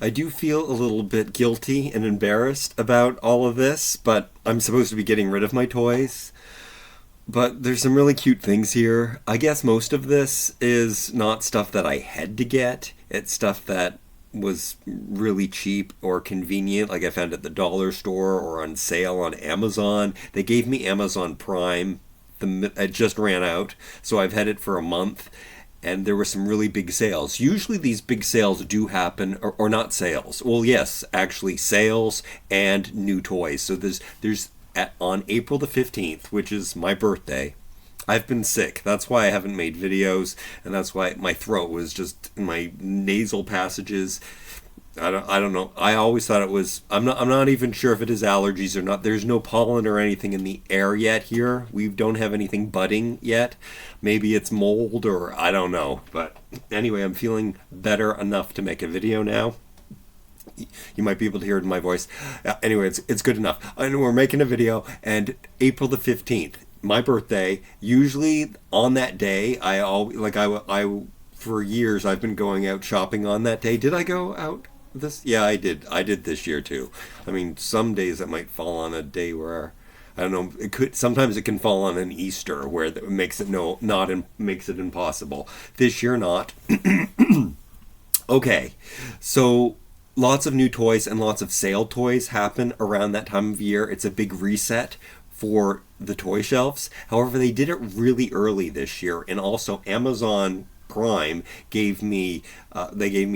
I do feel a little bit guilty and embarrassed about all of this, but I'm supposed to be getting rid of my toys. But there's some really cute things here. I guess most of this is not stuff that I had to get. It's stuff that was really cheap or convenient, like I found at the dollar store or on sale on Amazon. They gave me Amazon Prime. It just ran out, so I've had it for a month. And there were some really big sales. Usually these big sales do happen, or not sales. Well, yes, actually sales and new toys. So on April the 15th, which is my birthday, I've been sick. That's why I haven't made videos, and that's why my throat was just in my nasal passages. I don't know. I always thought it was. I'm not even sure if it is allergies or not. There's no pollen or anything in the air yet here. We don't have anything budding yet. Maybe it's mold or I don't know. But anyway, I'm feeling better enough to make a video now. You might be able to hear it in my voice. Anyway, it's good enough. And we're making a video, and April the 15th, my birthday. Usually on that day, I for years I've been going out shopping on that day. Did I go out? Yeah, I did. I did this year too. I mean, some days it might fall on a day where I don't know. Sometimes it can fall on an Easter where it makes it makes it impossible. This year, not. Okay, so lots of new toys and lots of sale toys happen around that time of year. It's a big reset for the toy shelves. However, they did it really early this year, and also Amazon Prime gave me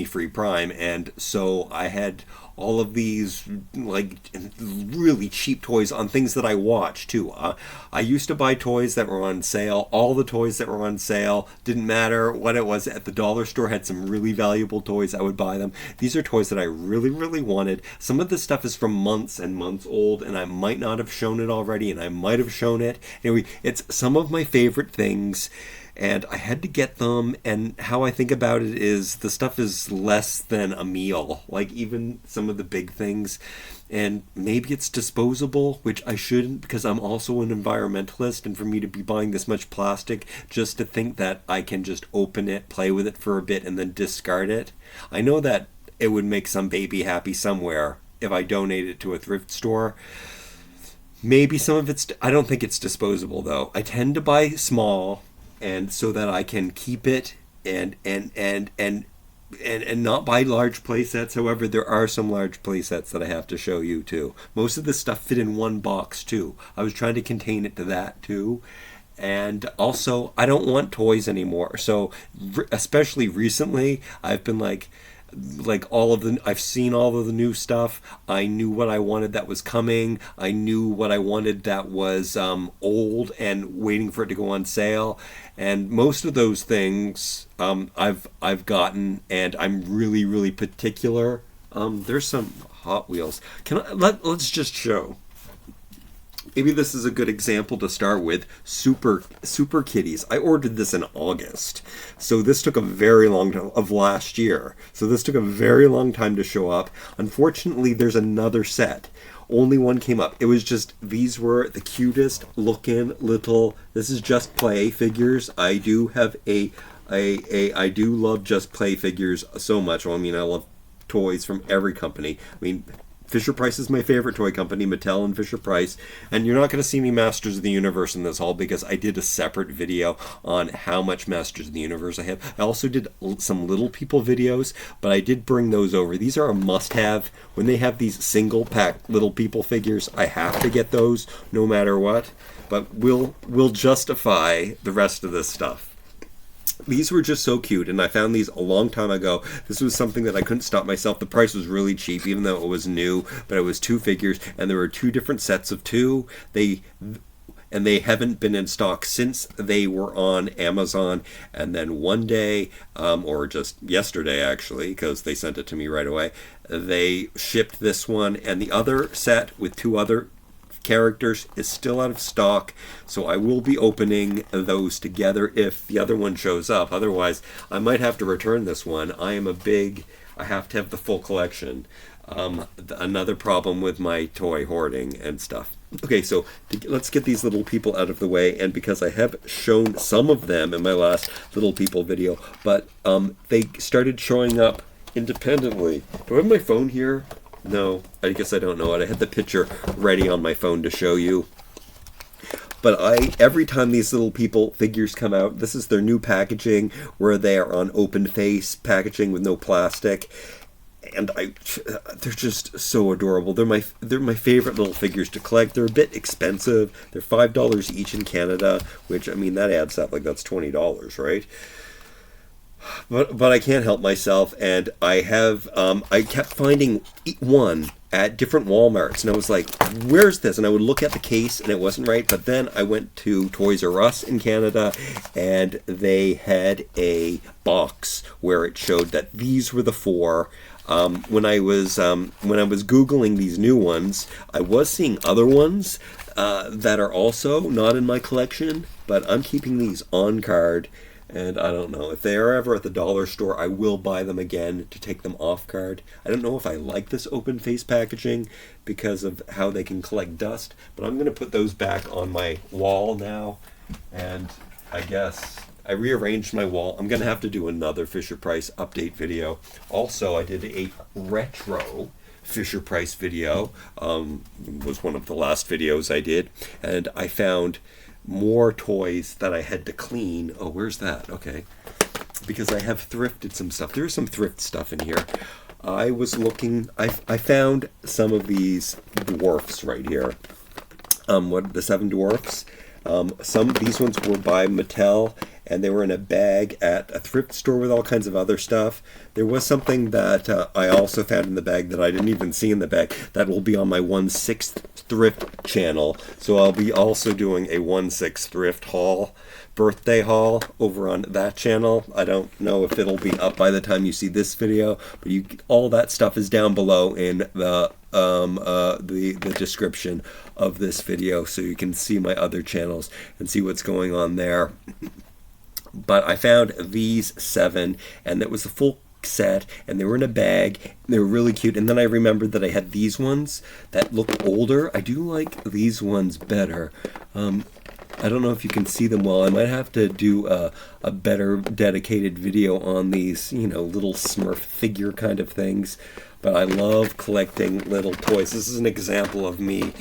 free Prime, and so I had all of these like really cheap toys on things that I watch too. I used to buy toys that were on sale. All the toys that were on sale, didn't matter what it was, at the dollar store had some really valuable toys. I would buy them. These are toys that I really, really wanted. Some of this stuff is from months and months old, and I might not have shown it already, and I might have shown it. Anyway, it's some of my favorite things, and I had to get them. And how I think about it is the stuff is less than a meal, like even some of the big things. And maybe it's disposable, which I shouldn't, because I'm also an environmentalist, and for me to be buying this much plastic just to think that I can just open it, play with it for a bit, and then discard it. I know that it would make some baby happy somewhere if I donate it to a thrift store. Maybe some of it's, I don't think it's disposable though. I tend to buy small, and so that I can keep it and not buy large play sets. However, there are some large play sets that I have to show you too. Most of this stuff fit in one box too. I was trying to contain it to that too. And also, I don't want toys anymore. So especially recently, I've been like I've seen all of the new stuff. I knew what I wanted that was coming. I knew what I wanted that was old and waiting for it to go on sale. And most of those things I've gotten, and I'm really, really particular. There's some Hot Wheels. Let's just show. Maybe this is a good example to start with. Super Kitties. I ordered this in August. So this took a very long time, of last year. So this took a very long time to show up. Unfortunately, there's another set. Only one came up. It was just, these were the cutest looking little, this is Just Play figures. I do have I do love Just Play figures so much. Well, I mean, I love toys from every company. I mean, Fisher-Price is my favorite toy company, Mattel and Fisher-Price. And you're not going to see me Masters of the Universe in this haul because I did a separate video on how much Masters of the Universe I have. I also did some Little People videos, but I did bring those over. These are a must-have. When they have these single-pack Little People figures, I have to get those no matter what. But we'll justify the rest of this stuff. These were just so cute, and I found these a long time ago. This was something that I couldn't stop myself. The price was really cheap, even though it was new, but it was 2 figures, and there were 2 different sets of 2. They haven't been in stock since they were on Amazon. And then one day, or just yesterday actually, because they sent it to me right away, they shipped this one, and the other set with 2 other characters is still out of stock, so I will be opening those together if the other one shows up. Otherwise, I might have to return this one. I have to have the full collection. Another problem with my toy hoarding and stuff. Okay, so let's get these Little People out of the way, and because I have shown some of them in my last Little People video, but they started showing up independently. Do I have my phone here? No, I guess I don't know it. I had the picture ready on my phone to show you. But every time these little people figures come out, this is their new packaging where they are on open face packaging with no plastic. And they're just so adorable. They're my favorite little figures to collect. They're a bit expensive. They're $5 each in Canada, which, I mean, that adds up. Like, that's $20, right? But I can't help myself, and I kept finding one at different Walmarts, and I was like, where's this? And I would look at the case, and it wasn't right, but then I went to Toys R Us in Canada, and they had a box where it showed that these were the four. When I was Googling these new ones, I was seeing other ones that are also not in my collection, but I'm keeping these on card. And I don't know, if they are ever at the dollar store, I will buy them again to take them off card. I don't know if I like this open face packaging because of how they can collect dust, but I'm going to put those back on my wall now. And I guess I rearranged my wall. I'm going to have to do another Fisher-Price update video. Also, I did a retro Fisher-Price video. Was one of the last videos I did. And I found more toys that I had to clean. Oh, where's that? Okay. Because I have thrifted some stuff. There's some thrift stuff in here. I was looking, I found some of these dwarfs right here. The 7 dwarfs. These ones were by Mattel, and they were in a bag at a thrift store with all kinds of other stuff. There was something that I also found in the bag that I didn't even see in the bag that will be on my 1/6 thrift channel. So I'll be also doing a 1/6 thrift haul, birthday haul over on that channel. I don't know if it'll be up by the time you see this video, but all that stuff is down below in the description of this video, so you can see my other channels and see what's going on there. But I found these 7, and it was a full set, and they were in a bag. They were really cute. And then I remembered that I had these ones that look older. I do like these ones better. I don't know if you can see them well. I might have to do a better dedicated video on these, little Smurf figure kind of things. But I love collecting little toys. This is an example of me.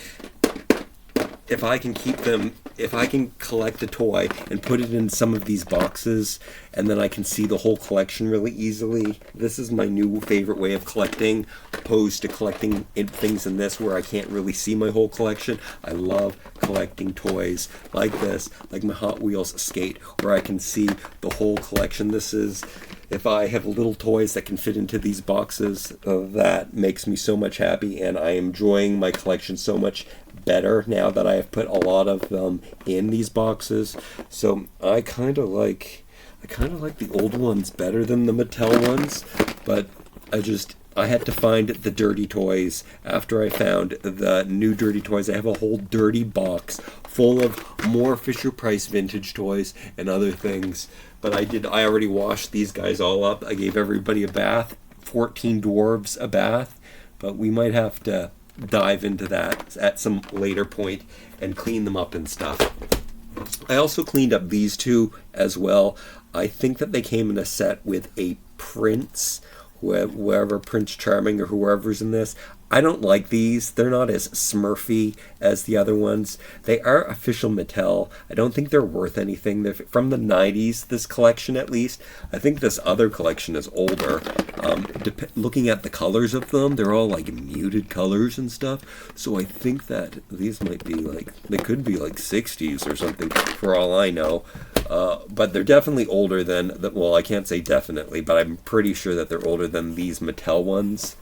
If I can collect a toy and put it in some of these boxes, and then I can see the whole collection really easily, this is my new favorite way of collecting, opposed to collecting things in this where I can't really see my whole collection. I love collecting toys like this, like my Hot Wheels skate, where I can see the whole collection. If I have little toys that can fit into these boxes, that makes me so much happy, and I am enjoying my collection so much better now that I have put a lot of them in these boxes. So I kind of like the old ones better than the Mattel ones, but I had to find the dirty toys. After I found the new dirty toys, I have a whole dirty box full of more Fisher-Price vintage toys and other things. But I already washed these guys all up. I gave everybody a bath, 14 dwarves a bath, but we might have to dive into that at some later point and clean them up and stuff. I also cleaned up these two as well. I think that they came in a set with a prince, whoever, Prince Charming or whoever's in this. I don't like these. They're not as Smurfy as the other ones. They are official Mattel. I don't think they're worth anything. They're from the 90s, this collection at least. I think this other collection is older. Looking at the colors of them, they're all like muted colors and stuff. So I think that these might be they could be like 60s or something for all I know. But they're definitely older than, well, I can't say definitely, but I'm pretty sure that they're older than these Mattel ones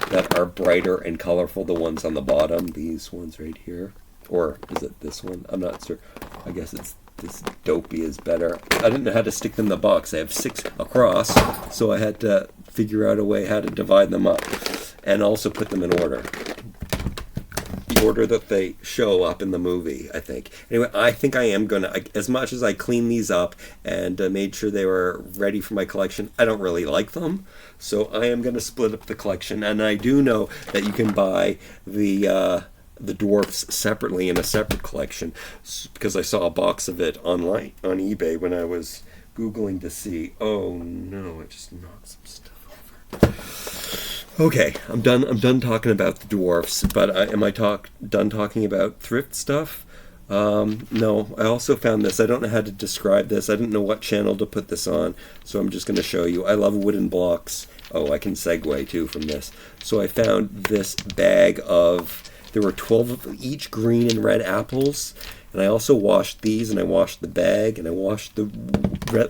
that are brighter and colorful, the ones on the bottom, these ones right here. Or is it this one? I'm not sure. I guess it's this dopey is better. I didn't know how to stick them in the box. I have 6 across, so I had to figure out a way how to divide them up and also put them in order. The order that they show up in the movie, I think. Anyway, I think I am going to, as much as I clean these up and made sure they were ready for my collection, I don't really like them. So I am going to split up the collection. And I do know that you can buy the dwarfs separately in a separate collection, because I saw a box of it online on eBay when I was Googling to see. Oh no, I just knocked some stuff over. Okay, I'm done. I'm done talking about the dwarfs. But am I done talking about thrift stuff? No. I also found this. I don't know how to describe this. I didn't know what channel to put this on, so I'm just going to show you. I love wooden blocks. Oh, I can segue too from this. So I found this bag of. There were 12 of each green and red apples, and I also washed these, and I washed the bag, and I washed the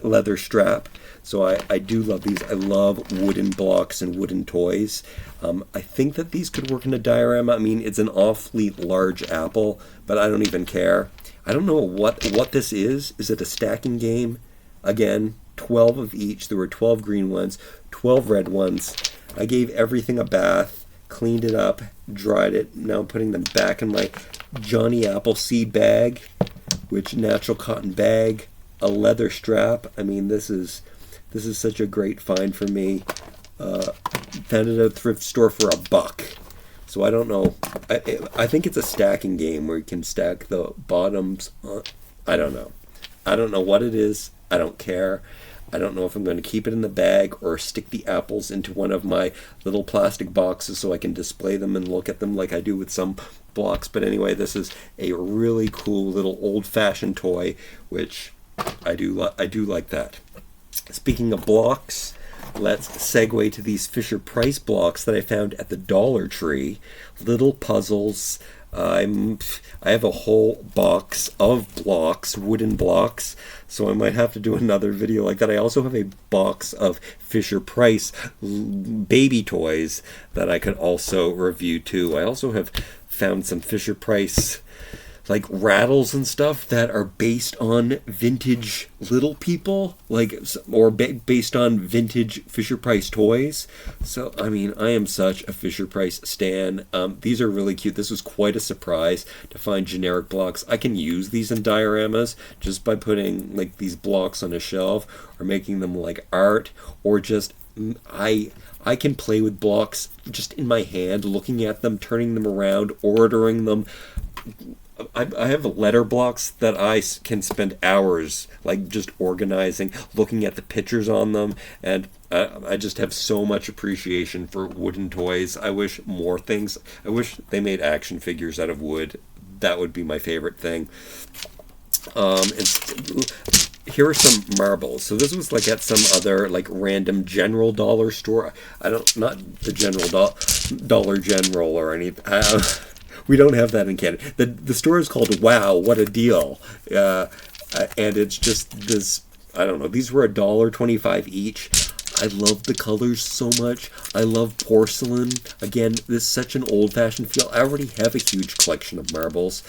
leather strap. So I do love these. I love wooden blocks and wooden toys. I think that these could work in a diorama. I mean, it's an awfully large apple, but I don't even care. I don't know what this is. Is it a stacking game? Again, 12 of each. There were 12 green ones, 12 red ones. I gave everything a bath, cleaned it up, dried it. Now I'm putting them back in my Johnny Appleseed bag, which natural cotton bag, a leather strap. I mean, this is such a great find for me. Found it at a thrift store for $1. So I don't know. I think it's a stacking game where you can stack the bottoms. I don't know. I don't know what it is. I don't care. I don't know if I'm going to keep it in the bag or stick the apples into one of my little plastic boxes so I can display them and look at them like I do with some blocks. But anyway, this is a really cool little old-fashioned toy, which I do like that. Speaking of blocks, let's segue to these Fisher-Price blocks that I found at the Dollar Tree. Little puzzles. I have a whole box of blocks, wooden blocks, so I might have to do another video like that. I also have a box of Fisher-Price baby toys that I could also review too. I also have found some Fisher-Price like rattles and stuff that are based on vintage Little People, or based on vintage Fisher-Price toys. So, I mean, I am such a Fisher-Price stan. These are really cute. This was quite a surprise to find generic blocks. I can use these in dioramas just by putting like these blocks on a shelf or making them like art, or just I can play with blocks just in my hand, looking at them, turning them around, ordering them. I have letter blocks that I can spend hours like just organizing, looking at the pictures on them, and I just have so much appreciation for wooden toys. I wish they made action figures out of wood. That would be my favorite thing. Here are some marbles. So this was like at some other like random general dollar store. Not the Dollar General or anything. We don't have that in Canada. The store is called Wow, What a Deal. And it's just this, I don't know, these were $1.25 each. I love the colors so much. I love porcelain. Again, this is such an old-fashioned feel. I already have a huge collection of marbles.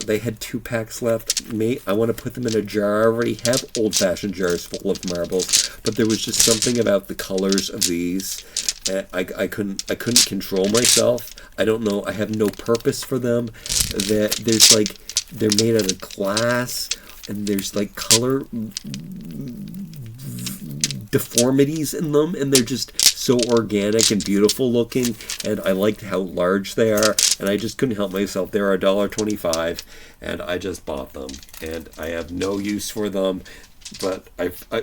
They had 2 packs left. I want to put them in a jar. I already have old-fashioned jars full of marbles, but there was just something about the colors of these. I couldn't control myself. I don't know. I have no purpose for them. They're made out of glass, and there's like color deformities in them, and they're just so organic and beautiful looking, and I liked how large they are, and I just couldn't help myself. They're $1.25, and I just bought them, and I have no use for them, but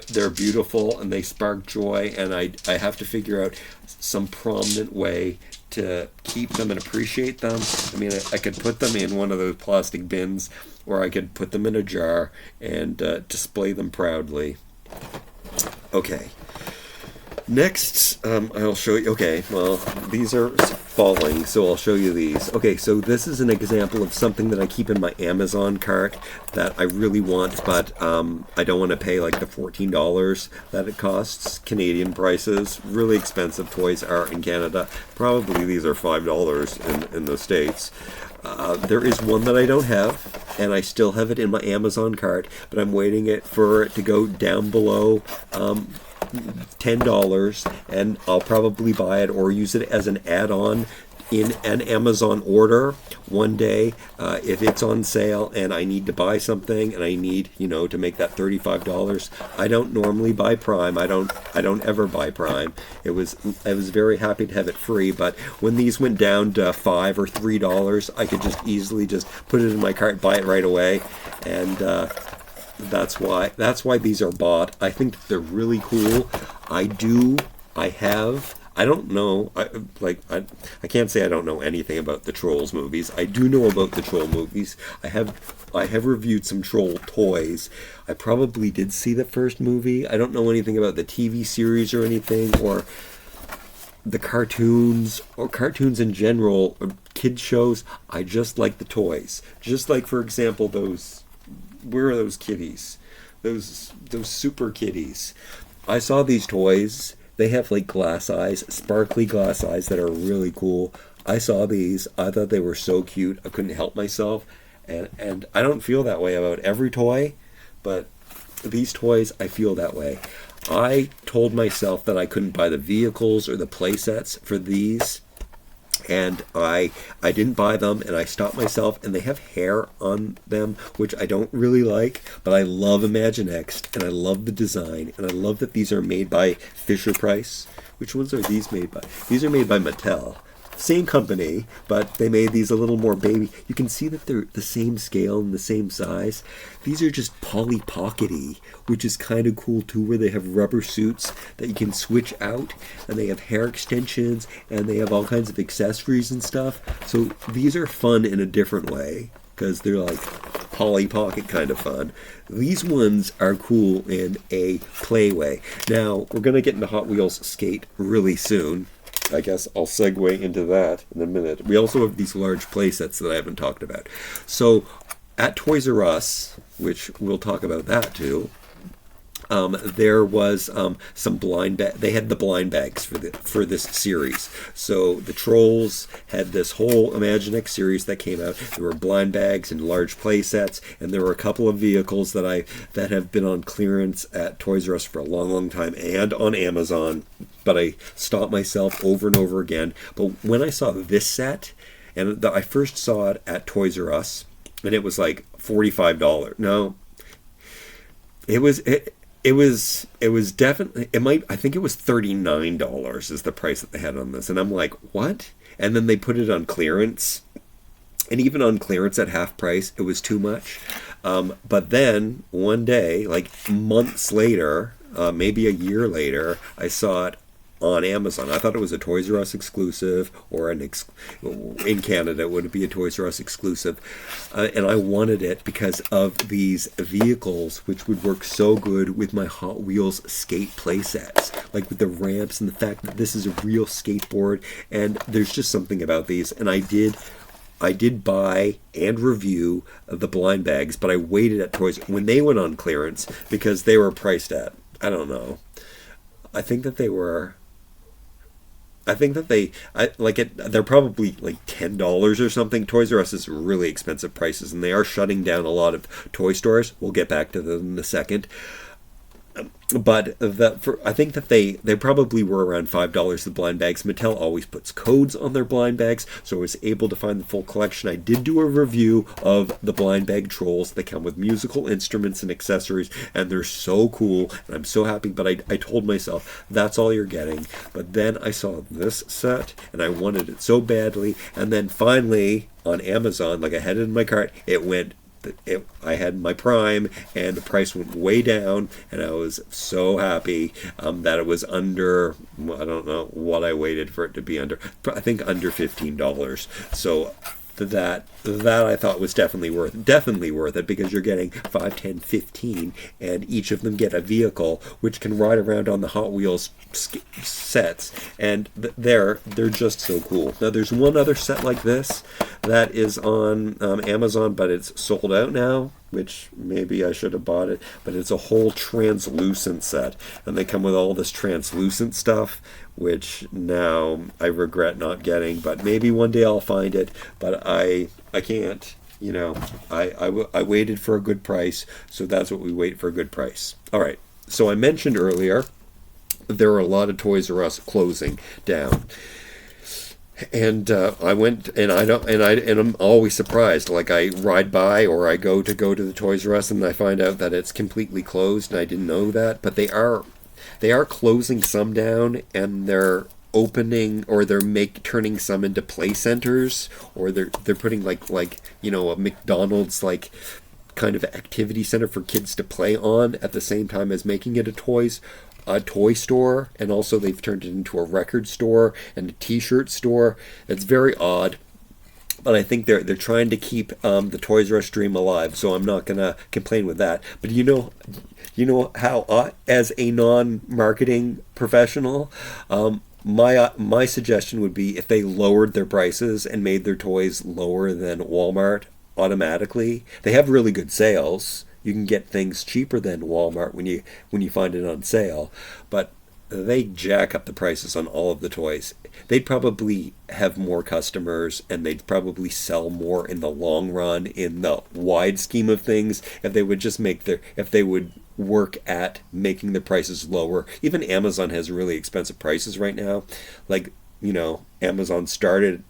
they're beautiful, and they spark joy, and I have to figure out some prominent way to keep them and appreciate them. I mean, I could put them in one of those plastic bins, or I could put them in a jar and display them proudly. Okay. Next, I'll show you. Okay, well, these are falling, so I'll show you these. Okay, so this is an example of something that I keep in my Amazon cart that I really want, but I don't want to pay like the $14 that it costs. Canadian prices. Really expensive toys are in Canada. Probably these are $5 in the States. There is one that I don't have, and I still have it in my Amazon cart, but I'm waiting for it to go down below $10, and I'll probably buy it or use it as an add-on in an Amazon order one day if it's on sale and I need to buy something and I need, to make that $35. I don't normally buy Prime. I don't ever buy Prime. I was very happy to have it free, but when these went down to $5 or $3, I could just easily just put it in my cart, buy it right away, and that's why these are bought. I think they're really cool. I do I don't know. I can't say I don't know anything about the Trolls movies. I do know about the Troll movies. I have reviewed some Troll toys. I probably did see the first movie. I don't know anything about the TV series or anything, or the cartoons, or cartoons in general, or kids shows. I just like the toys. Just like, for example, those, where are those kitties? Those super kitties. I saw these toys. They have like glass eyes, sparkly glass eyes that are really cool. I saw these. I thought they were so cute. I couldn't help myself. And I don't feel that way about every toy, but these toys, I feel that way. I told myself that I couldn't buy the vehicles or the play sets for these, and I didn't buy them, and I stopped myself, and they have hair on them, which I don't really like, but I love Imaginext, and I love the design, and I love that these are made by Fisher-Price. Which ones are these made by? These are made by Mattel. Same company, but they made these a little more baby. You can see that they're the same scale and the same size. These are just Polly Pockety, which is kind of cool too, where they have rubber suits that you can switch out, and they have hair extensions, and they have all kinds of accessories and stuff. So these are fun in a different way, because they're like Polly Pocket kind of fun. These ones are cool in a play way. Now, we're going to get into Hot Wheels Skate really soon. I guess I'll segue into that in a minute. We also have these large play sets that I haven't talked about. So at Toys R Us, which we'll talk about that too, there was some blind bag. They had the blind bags for this series. So the Trolls had this whole Imaginext series that came out. There were blind bags and large play sets, and there were a couple of vehicles that have been on clearance at Toys R Us for a long, long time, and on Amazon. But I stopped myself over and over again. But when I saw this set, and I first saw it at Toys R Us, and it was like $45. No, it was definitely, I think it was $39 is the price that they had on this. And I'm like, what? And then they put it on clearance. And even on clearance at half price, it was too much. But then one day, like months later, maybe a year later, I saw it on Amazon. I thought it was a Toys R Us exclusive, or in Canada it would be a Toys R Us exclusive, and I wanted it because of these vehicles, which would work so good with my Hot Wheels skate play sets, like with the ramps and the fact that this is a real skateboard, and there's just something about these. And I did buy and review the blind bags, but I waited at Toys when they went on clearance, because they were priced at, I don't know, they're probably like $10 or something. Toys R Us is really expensive prices, and they are shutting down a lot of toy stores. We'll get back to them in a second. But I think that they probably were around $5, the blind bags. Mattel always puts codes on their blind bags, so I was able to find the full collection. I did do a review of the blind bag Trolls. They come with musical instruments and accessories, and they're so cool, and I'm so happy. But I told myself, that's all you're getting. But then I saw this set, and I wanted it so badly, and then finally on Amazon, like I had it in my cart, I had my Prime, and the price went way down, and I was so happy that it was under, I don't know what I waited for it to be under, I think under $15. So that I thought was definitely worth it, because you're getting 5, 10, 15, and each of them get a vehicle which can ride around on the Hot Wheels sets, and they're just so cool. Now there's one other set like this that is on Amazon, but it's sold out now, which maybe I should have bought it, but it's a whole translucent set, and they come with all this translucent stuff, which now I regret not getting, but maybe one day I'll find it, but I can't, I waited for a good price, so that's what we wait for, a good price. All right, so I mentioned earlier there are a lot of Toys R Us closing down. And I went, and I'm always surprised. Like, I ride by, or I go to the Toys R Us, and I find out that it's completely closed, and I didn't know that. But they are closing some down, and they're opening, or they're turning some into play centers, or they're putting like a McDonald's like kind of activity center for kids to play on at the same time as making it a Toys a toy store, and also they've turned it into a record store and a t-shirt store. It's very odd, but I think they're trying to keep the Toys R Us dream alive, so I'm not gonna complain with that. But you know how as a non-marketing professional, my suggestion would be if they lowered their prices and made their toys lower than Walmart automatically. They have really good sales. You can get things cheaper than Walmart when you find it on sale, but they jack up the prices on all of the toys. They'd probably have more customers, and they'd probably sell more in the long run in the wide scheme of things if they would just if they would work at making the prices lower. Even Amazon has really expensive prices right now. Like, Amazon started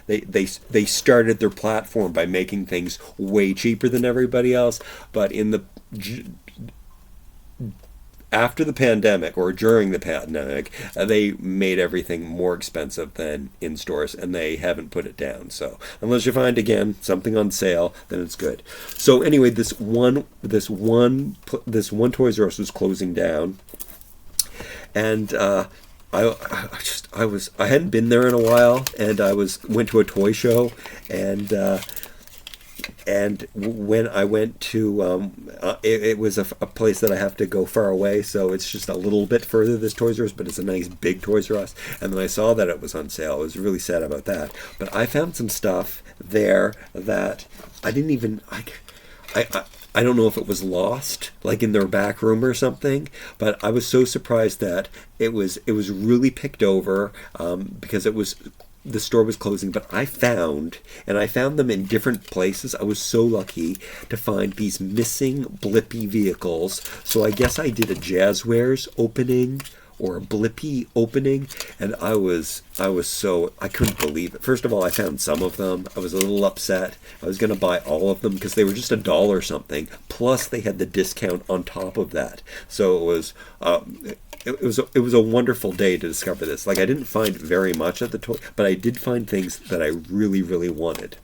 they started their platform by making things way cheaper than everybody else, but after the pandemic, or during the pandemic, they made everything more expensive than in stores, and they haven't put it down. So unless you find, again, something on sale, then it's good. So anyway, this one Toys R Us was closing down, and I hadn't been there in a while, and went to a toy show, and when I went to, it was a place that I have to go far away, so it's just a little bit further, this Toys R Us, but it's a nice big Toys R Us. And then I saw that it was on sale. I was really sad about that. But I found some stuff there that I didn't even, I don't know if it was lost, like in their back room or something, but I was so surprised that it was really picked over, because the store was closing. But I found them in different places. I was so lucky to find these missing Blippy vehicles. So I guess I did a Jazwares opening or a Blippy opening, and I couldn't believe it. First of all, I found some of them. I was a little upset. I was going to buy all of them because they were just $1 something. Plus, they had the discount on top of that. So it was a wonderful day to discover this. Like, I didn't find very much at the toy, but I did find things that I really, really wanted.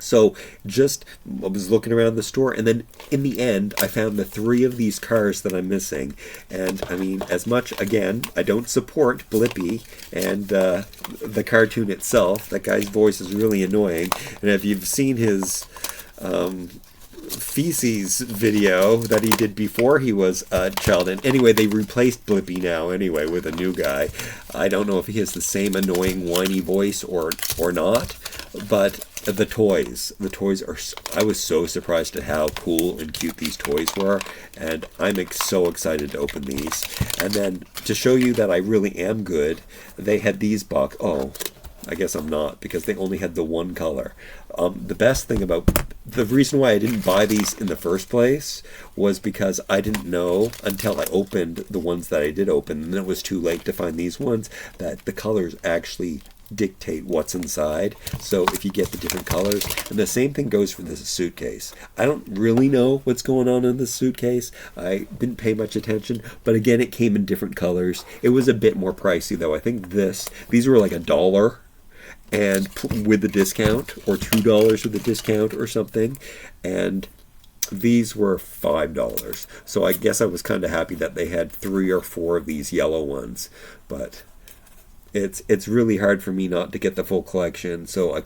So I was looking around the store, and then in the end, I found the 3 of these cars that I'm missing. And I mean, as much, again, I don't support Blippy and the cartoon itself. That guy's voice is really annoying. And if you've seen his feces video that he did before he was a child, and anyway, they replaced Blippy now anyway with a new guy. I don't know if he has the same annoying whiny voice or not, but the toys are, I was so surprised at how cool and cute these toys were, and I'm so excited to open these. And then to show you that I really am good, they had these I guess I'm not, because they only had the one color. The best thing about the reason why I didn't buy these in the first place was because I didn't know until I opened the ones that I did open, and then it was too late to find these ones, that the colors actually dictate what's inside. So if you get the different colors, and the same thing goes for this suitcase. I don't really know what's going on in this suitcase. I didn't pay much attention, but again, it came in different colors. It was a bit more pricey though. I think these were like $1 and with the discount, or $2 with the discount or something, and these were $5. So I guess I was kind of happy that they had 3 or 4 of these yellow ones, but it's really hard for me not to get the full collection. So I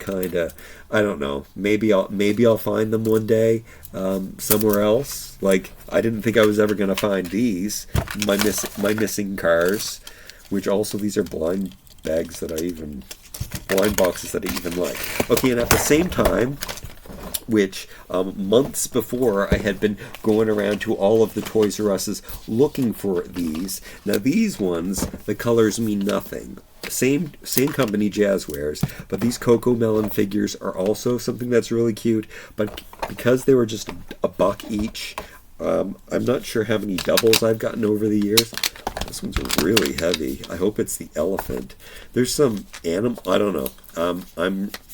don't know, maybe I'll find them one day somewhere else. Like, I didn't think I was ever going to find these, my missing cars, which also, these are blind boxes that I even like. Okay, and at the same time, which months before, I had been going around to all of the Toys R Us's looking for these. Now these ones, the colors mean nothing. Same company, Jazwares, but these Cocomelon figures are also something that's really cute. But because they were just $1 each, I'm not sure how many doubles I've gotten over the years. This one's really heavy. I hope it's the elephant. There's some animal. I don't know.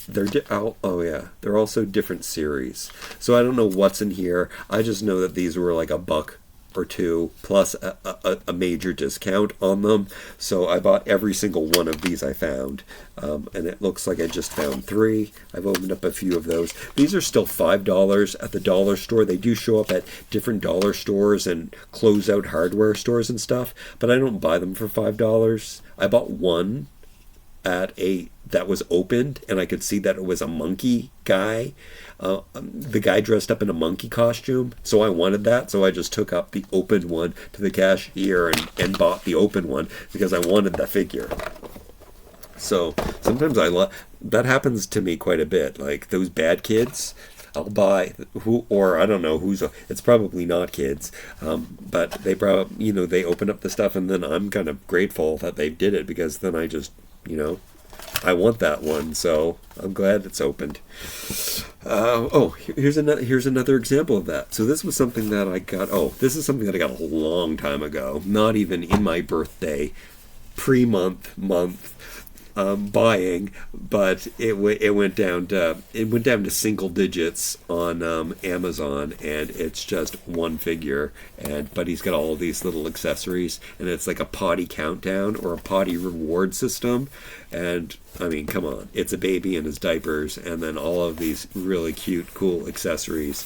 They're also different series. So I don't know what's in here. I just know that these were like $1 or two, plus a major discount on them. So I bought every single one of these I found. And it looks like I just found 3. I've opened up a few of those. These are still $5 at the dollar store. They do show up at different dollar stores and closeout hardware stores and stuff, but I don't buy them for $5. I bought one at that was opened, and I could see that it was a monkey guy. The guy dressed up in a monkey costume, so I wanted that, so I just took up the opened one to the cashier and bought the open one because I wanted the figure. So sometimes that happens to me quite a bit. Like those bad kids, I'll buy or I don't know it's probably not kids, but they probably, they open up the stuff, and then I'm kind of grateful that they did it, because then I just, I want that one, so I'm glad it's opened. Here's another example of that. So this was something that I got. This is something that I got a long time ago, not even in my birthday, month buying, but it went down to single digits on Amazon, and it's just one figure, but he's got all these little accessories, and it's like a potty countdown or a potty reward system. And I mean, come on, it's a baby in his diapers, and then all of these really cute, cool accessories.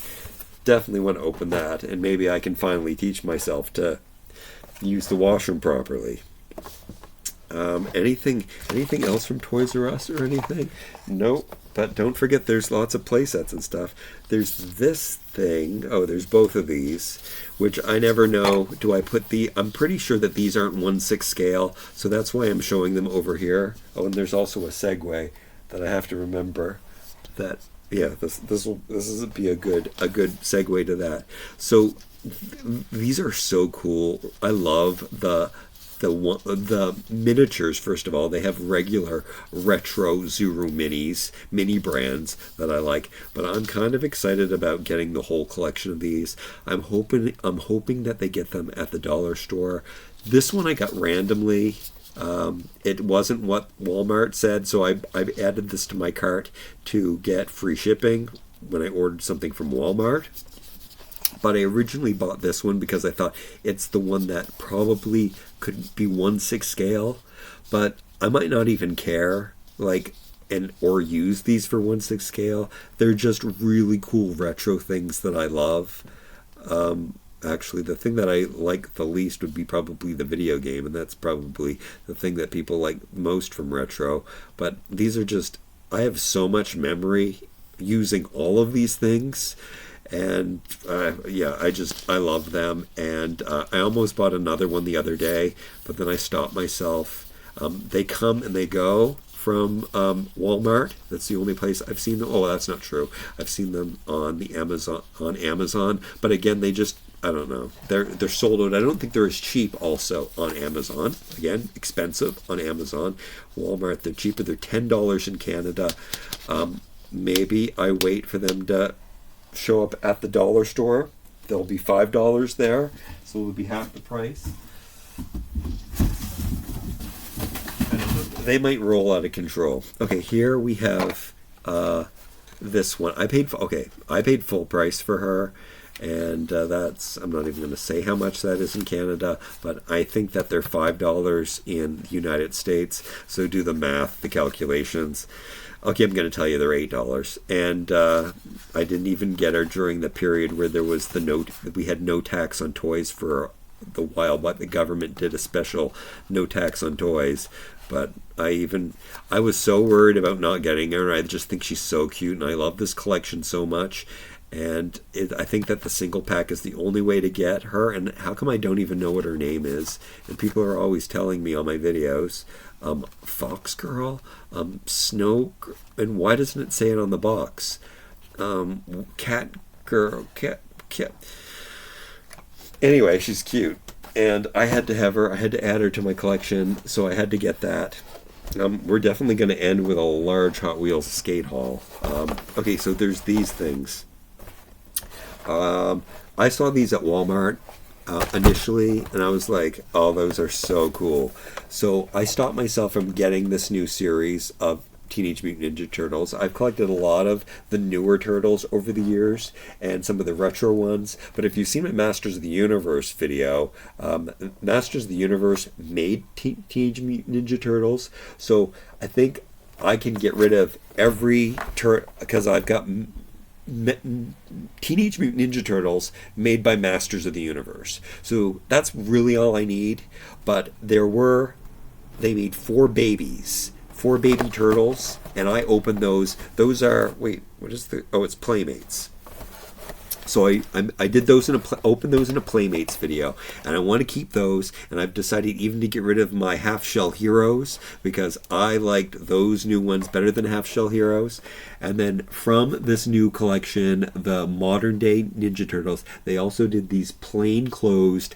Definitely want to open that, and maybe I can finally teach myself to use the washroom properly. Anything else from Toys R Us or anything? Nope. But don't forget, there's lots of play sets and stuff. There's this thing. There's both of these, which I never know. I'm pretty sure that these aren't 1/6 scale, so that's why I'm showing them over here. And there's also a segue that I have to remember. That this will be a good segue to that. So these are so cool. I love the miniatures. First of all, they have regular retro Zuru mini brands that I like, but I'm kind of excited about getting the whole collection of these. I'm hoping that they get them at the dollar store. This one I got randomly. It wasn't what Walmart said, so I added this to my cart to get free shipping when I ordered something from Walmart. But I originally bought this one because I thought it's the one that probably could be 1/6 scale, but I might not even care, or use these for 1/6 scale. They're just really cool retro things that I love. Actually, the thing that I like the least would be probably the video game, and that's probably the thing that people like most from retro. But these are just, I have so much memory using all of these things. And I love them. And I almost bought another one the other day, but then I stopped myself. They come and they go from Walmart. That's the only place I've seen them. Oh, that's not true. I've seen them on Amazon. But again, they just, I don't know. They're sold out. I don't think they're as cheap also on Amazon. Again, expensive on Amazon. Walmart, they're cheaper. They're $10 in Canada. Maybe I wait for them to show up at the dollar store. There'll be $5 there, so it'll be half the price. They might roll out of control. Okay, here we have this one. I paid full price for her, and I'm not even going to say how much that is in Canada, but I think that they're $5 in the United States. So do the math, the calculations. Okay, I'm going to tell you they're $8, and I didn't even get her during the period where there was we had no tax on toys for the while, but the government did a special no tax on toys. But I was so worried about not getting her. I just think she's so cute, and I love this collection so much. And I think that the single pack is the only way to get her. And how come I don't even know what her name is? And people are always telling me on my videos, Fox Girl, Snow, and why doesn't it say it on the box? Cat Girl, cat. Anyway, she's cute, and I had to have her. I had to add her to my collection, so I had to get that. We're definitely going to end with a large Hot Wheels skate haul. Okay, so there's these things. I saw these at Walmart initially, and I was like, oh, those are so cool. So I stopped myself from getting this new series of Teenage Mutant Ninja Turtles. I've collected a lot of the newer Turtles over the years and some of the retro ones. But if you've seen my Masters of the Universe video, Masters of the Universe made Teenage Mutant Ninja Turtles. So I think I can get rid of every because I've got Teenage Mutant Ninja Turtles made by Masters of the Universe. So that's really all I need. But they made 4 baby turtles, and I opened those. Those are, wait, what is it's Playmates. So I did those opened those in a Playmates video, and I want to keep those, and I've decided even to get rid of my half-shell heroes, because I liked those new ones better than half-shell heroes. And then from this new collection, the modern-day Ninja Turtles, they also did these plain-clothes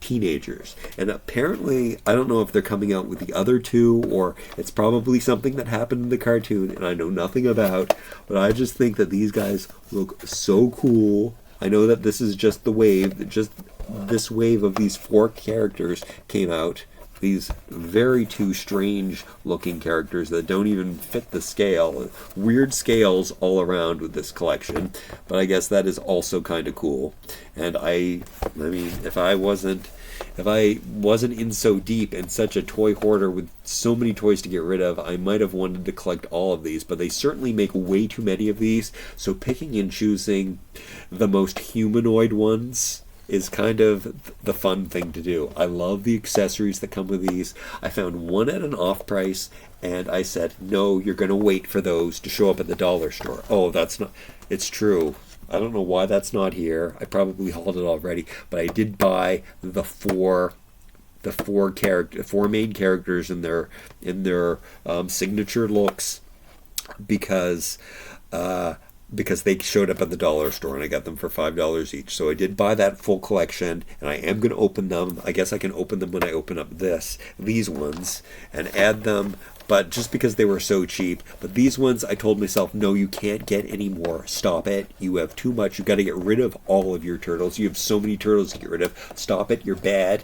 teenagers, and apparently I don't know if they're coming out with the other 2, or it's probably something that happened in the cartoon and I know nothing about, but I just think that these guys look so cool. I know that this is just the wave, just this wave of these 4 characters came out, these very 2 strange looking characters that don't even fit the scale, weird scales all around with this collection, but I guess that is also kind of cool. And I mean, if I wasn't in so deep and such a toy hoarder with so many toys to get rid of, I might have wanted to collect all of these, but they certainly make way too many of these, so picking and choosing the most humanoid ones is kind of the fun thing to do. I love the accessories that come with these. I found one at an off price, and I said, no, you're going to wait for those to show up at the dollar store. Oh, that's not, it's true. I don't know why that's not here. I probably hauled it already, but I did buy the four main characters in their signature looks, because they showed up at the dollar store, and I got them for $5 each. So I did buy that full collection, and I am going to open them. I guess I can open them when I open up these ones, and add them, but just because they were so cheap. But these ones, I told myself, no, you can't get any more. Stop it. You have too much. You've got to get rid of all of your turtles. You have so many turtles to get rid of. Stop it. You're bad.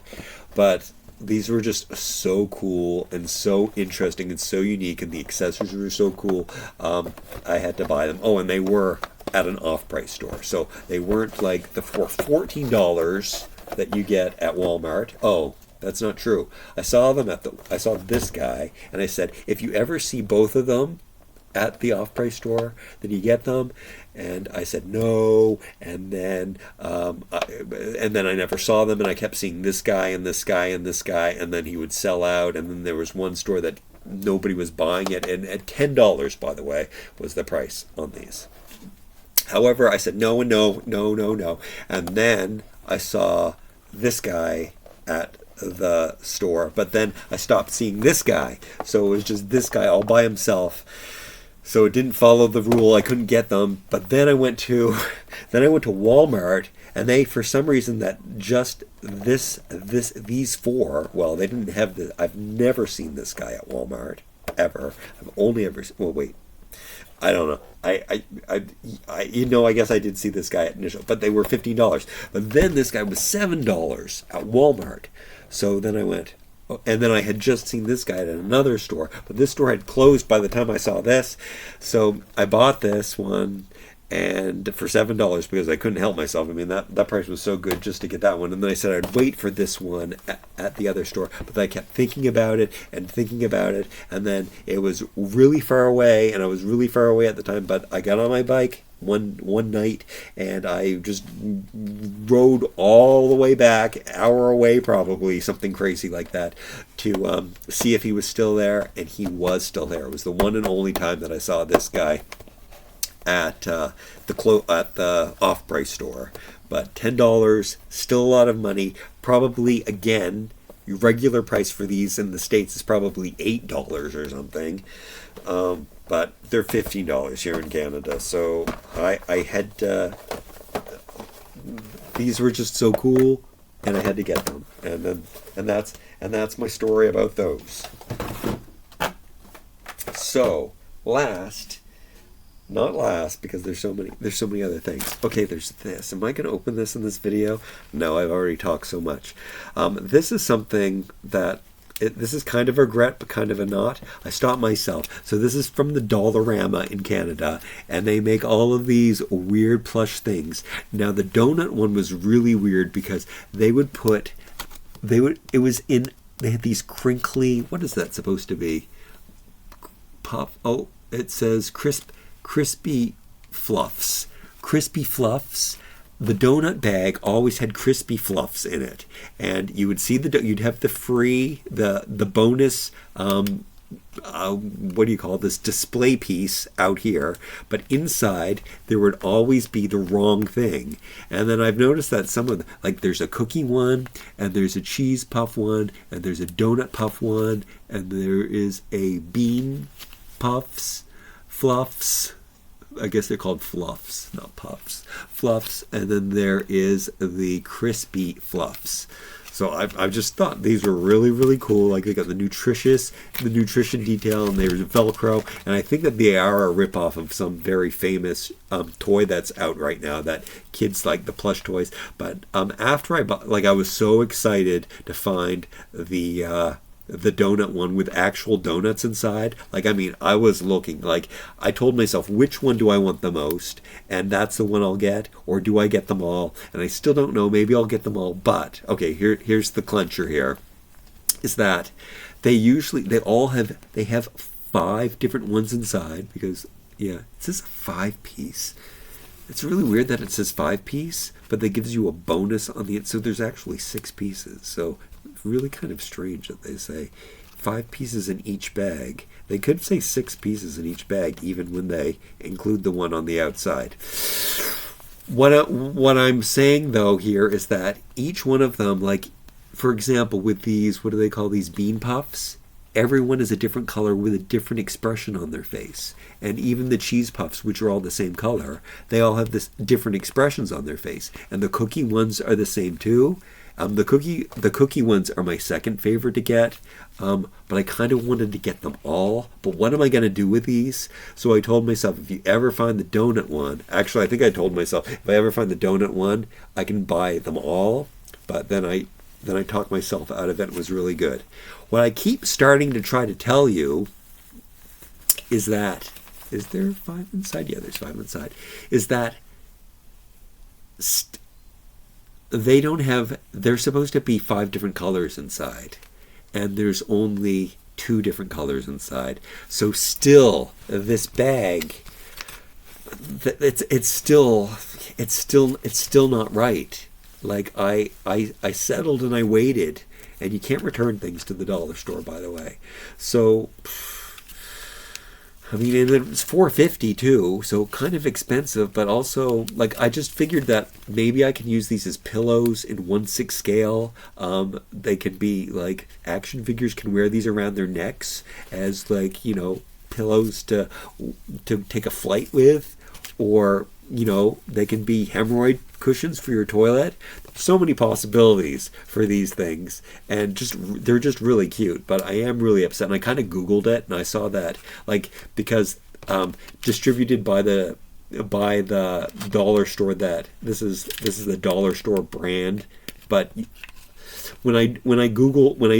But these were just so cool and so interesting and so unique, and the accessories were so cool. I had to buy them. Oh, and they were at an off-price store, so they weren't like the for $14 that you get at Walmart. Oh, that's not true. I saw this guy, and I said, if you ever see both of them at the off-price store, then you get them. And I said no, and then I never saw them, and I kept seeing this guy and this guy and this guy, and then he would sell out. And then there was one store that nobody was buying it, and at $10, by the way, was the price on these. However, I said no and no, no, no, no, and then I saw this guy at the store, but then I stopped seeing this guy, so it was just this guy all by himself. So it didn't follow the rule. I couldn't get them. But then I went to Walmart, and they, for some reason, that just these 4. Well, they didn't have the. I've never seen this guy at Walmart ever. I've only ever. Well, wait. I don't know. I guess I did see this guy at initial, but they were $15. But then this guy was $7 at Walmart. So then I went. And then I had just seen this guy at another store, but this store had closed by the time I saw this. So I bought this one, and for $7 because I couldn't help myself. I mean, that price was so good just to get that one. And then I said I'd wait for this one at the other store, but then I kept thinking about it, and then it was really far away, and I was really far away at the time. But I got on my bike one night, and I just rode all the way back, an hour away probably, something crazy like that, to see if he was still there, and he was still there. It was the one and only time that I saw this guy at the off-price store. But $10, still a lot of money. Probably, again, your regular price for these in the States is probably $8 or something. But they're $15 here in Canada. So I had these were just so cool, and I had to get them. And that's my story about those. So not last, because there's so many other things. Okay, there's this. Am I going to open this in this video? No, I've already talked so much. This is something that this is kind of a regret, but kind of a not. I stopped myself. So this is from the Dollarama in Canada, and they make all of these weird plush things. Now the donut one was really weird because they had these crinkly, what is that supposed to be? Pop. Oh, it says crispy fluffs. Crispy fluffs. The donut bag always had crispy fluffs in it, and you would see you'd have the bonus what do you call this, display piece out here, but inside there would always be the wrong thing. And then I've noticed that some of like there's a cookie one, and there's a cheese puff one, and there's a donut puff one, and there is a bean fluffs. I guess they're called fluffs, not puffs. Fluffs, and then there is the crispy fluffs. So I've just thought these were really, really cool. Like they got the nutrition detail, and there's Velcro, and I think that they are a ripoff of some very famous toy that's out right now that kids like, the plush toys. But after I bought, like I was so excited to find the donut one with actual donuts inside. Like, I mean, I was looking, like, I told myself, which one do I want the most? And that's the one I'll get, or do I get them all? And I still don't know. Maybe I'll get them all. But, okay, here's the clincher here, is that they have 5 different ones inside, because, yeah, it says a 5-piece. It's really weird that it says 5-piece, but that gives you a bonus on the, so there's actually 6 pieces. So really kind of strange that they say 5 pieces in each bag. They could say 6 pieces in each bag, even when they include the one on the outside. What I'm saying though here is that each one of them, like for example with these, what do they call these, bean puffs? Everyone is a different color with a different expression on their face. And even the cheese puffs, which are all the same color, they all have this different expressions on their face. And the cookie ones are the same too. The cookie ones are my second favorite to get, but I kind of wanted to get them all. But what am I going to do with these? So I told myself, if you ever find the donut one, actually I think I told myself, if I ever find the donut one, I can buy them all. But then I talked myself out of it. It was really good. What I keep starting to try to tell you is that, is there 5 inside? Yeah, there's 5 inside. Is that they're supposed to be 5 different colors inside, and there's only 2 different colors inside. So still, this bag, it's still not right. Like I settled and I waited, and you can't return things to the dollar store, by the way. So I mean, and it was $4.50 too, so kind of expensive, but also, like, I just figured that maybe I can use these as pillows in 1/6 scale. They can be, like, action figures can wear these around their necks as, like, you know, pillows to take a flight with, or, you know, they can be hemorrhoid cushions for your toilet. So many possibilities for these things, and they're just really cute. But I am really upset, and I kind of Googled it, and I saw that, like, because distributed by the dollar store, that this is the dollar store brand. But when I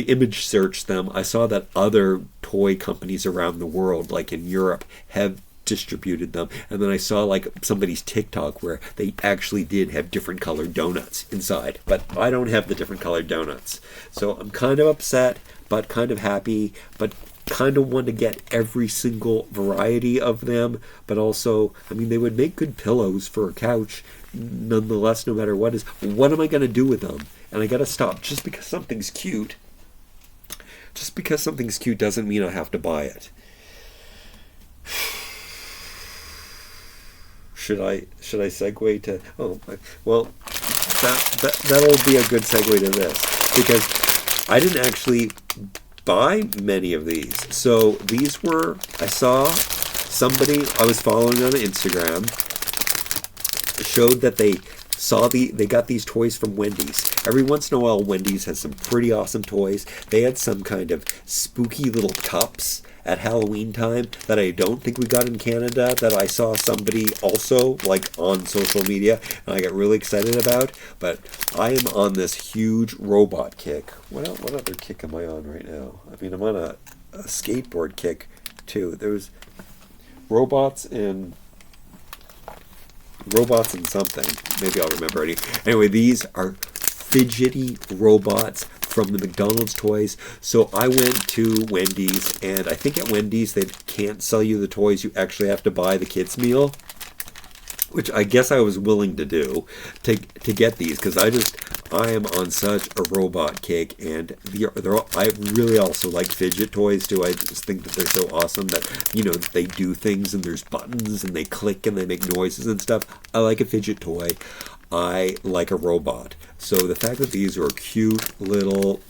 image searched them, I saw that other toy companies around the world, like in Europe, have distributed them. And then I saw, like, somebody's TikTok where they actually did have different colored donuts inside, but I don't have the different colored donuts. So I'm kind of upset, but kind of happy, but kind of want to get every single variety of them. But also, I mean, they would make good pillows for a couch nonetheless, no matter what am I going to do with them? And I got to stop. Just because something's cute doesn't mean I have to buy it. Should I segue to, well, that'll be a good segue to this, because I didn't actually buy many of these. So these were, I saw somebody I was following on Instagram showed that they they got these toys from Wendy's. Every once in a while, Wendy's has some pretty awesome toys. They had some kind of spooky little cups at Halloween time that I don't think we got in Canada, that I saw somebody also like on social media and I got really excited about. But I am on this huge robot kick. What other kick am I on right now? I mean, I'm on a skateboard kick too. There's robots and something. Maybe I'll remember any. Anyway, these are fidgety robots from the McDonald's toys. So I went to Wendy's, and I think at Wendy's they can't sell you the toys. You actually have to buy the kids meal, which I guess I was willing to do to get these, because I am on such a robot kick, and I really also like fidget toys too. I just think that they're so awesome that, you know, they do things and there's buttons and they click and they make noises and stuff. I like a fidget toy. I like a robot. So the fact that these are cute little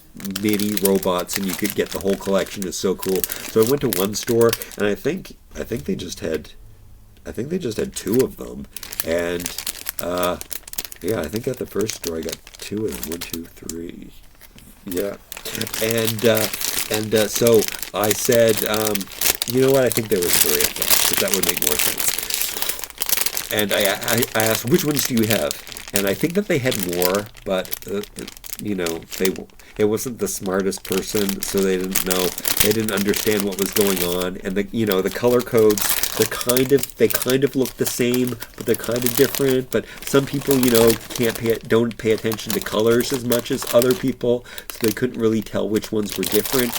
mini robots and you could get the whole collection is so cool. So I went to one store, and I think they just had two of them, and yeah, I think at the first store I got two of them. 1, 2, 3. Yeah, and so I said, you know what? I think there was 3 of them, because that would make more sense. And I asked, which ones do you have? And I think that they had more, but you know, it wasn't the smartest person, so they didn't know. They didn't understand what was going on, and the color codes, they kind of look the same, but they're kind of different. But some people, you know, don't pay attention to colors as much as other people, so they couldn't really tell which ones were different.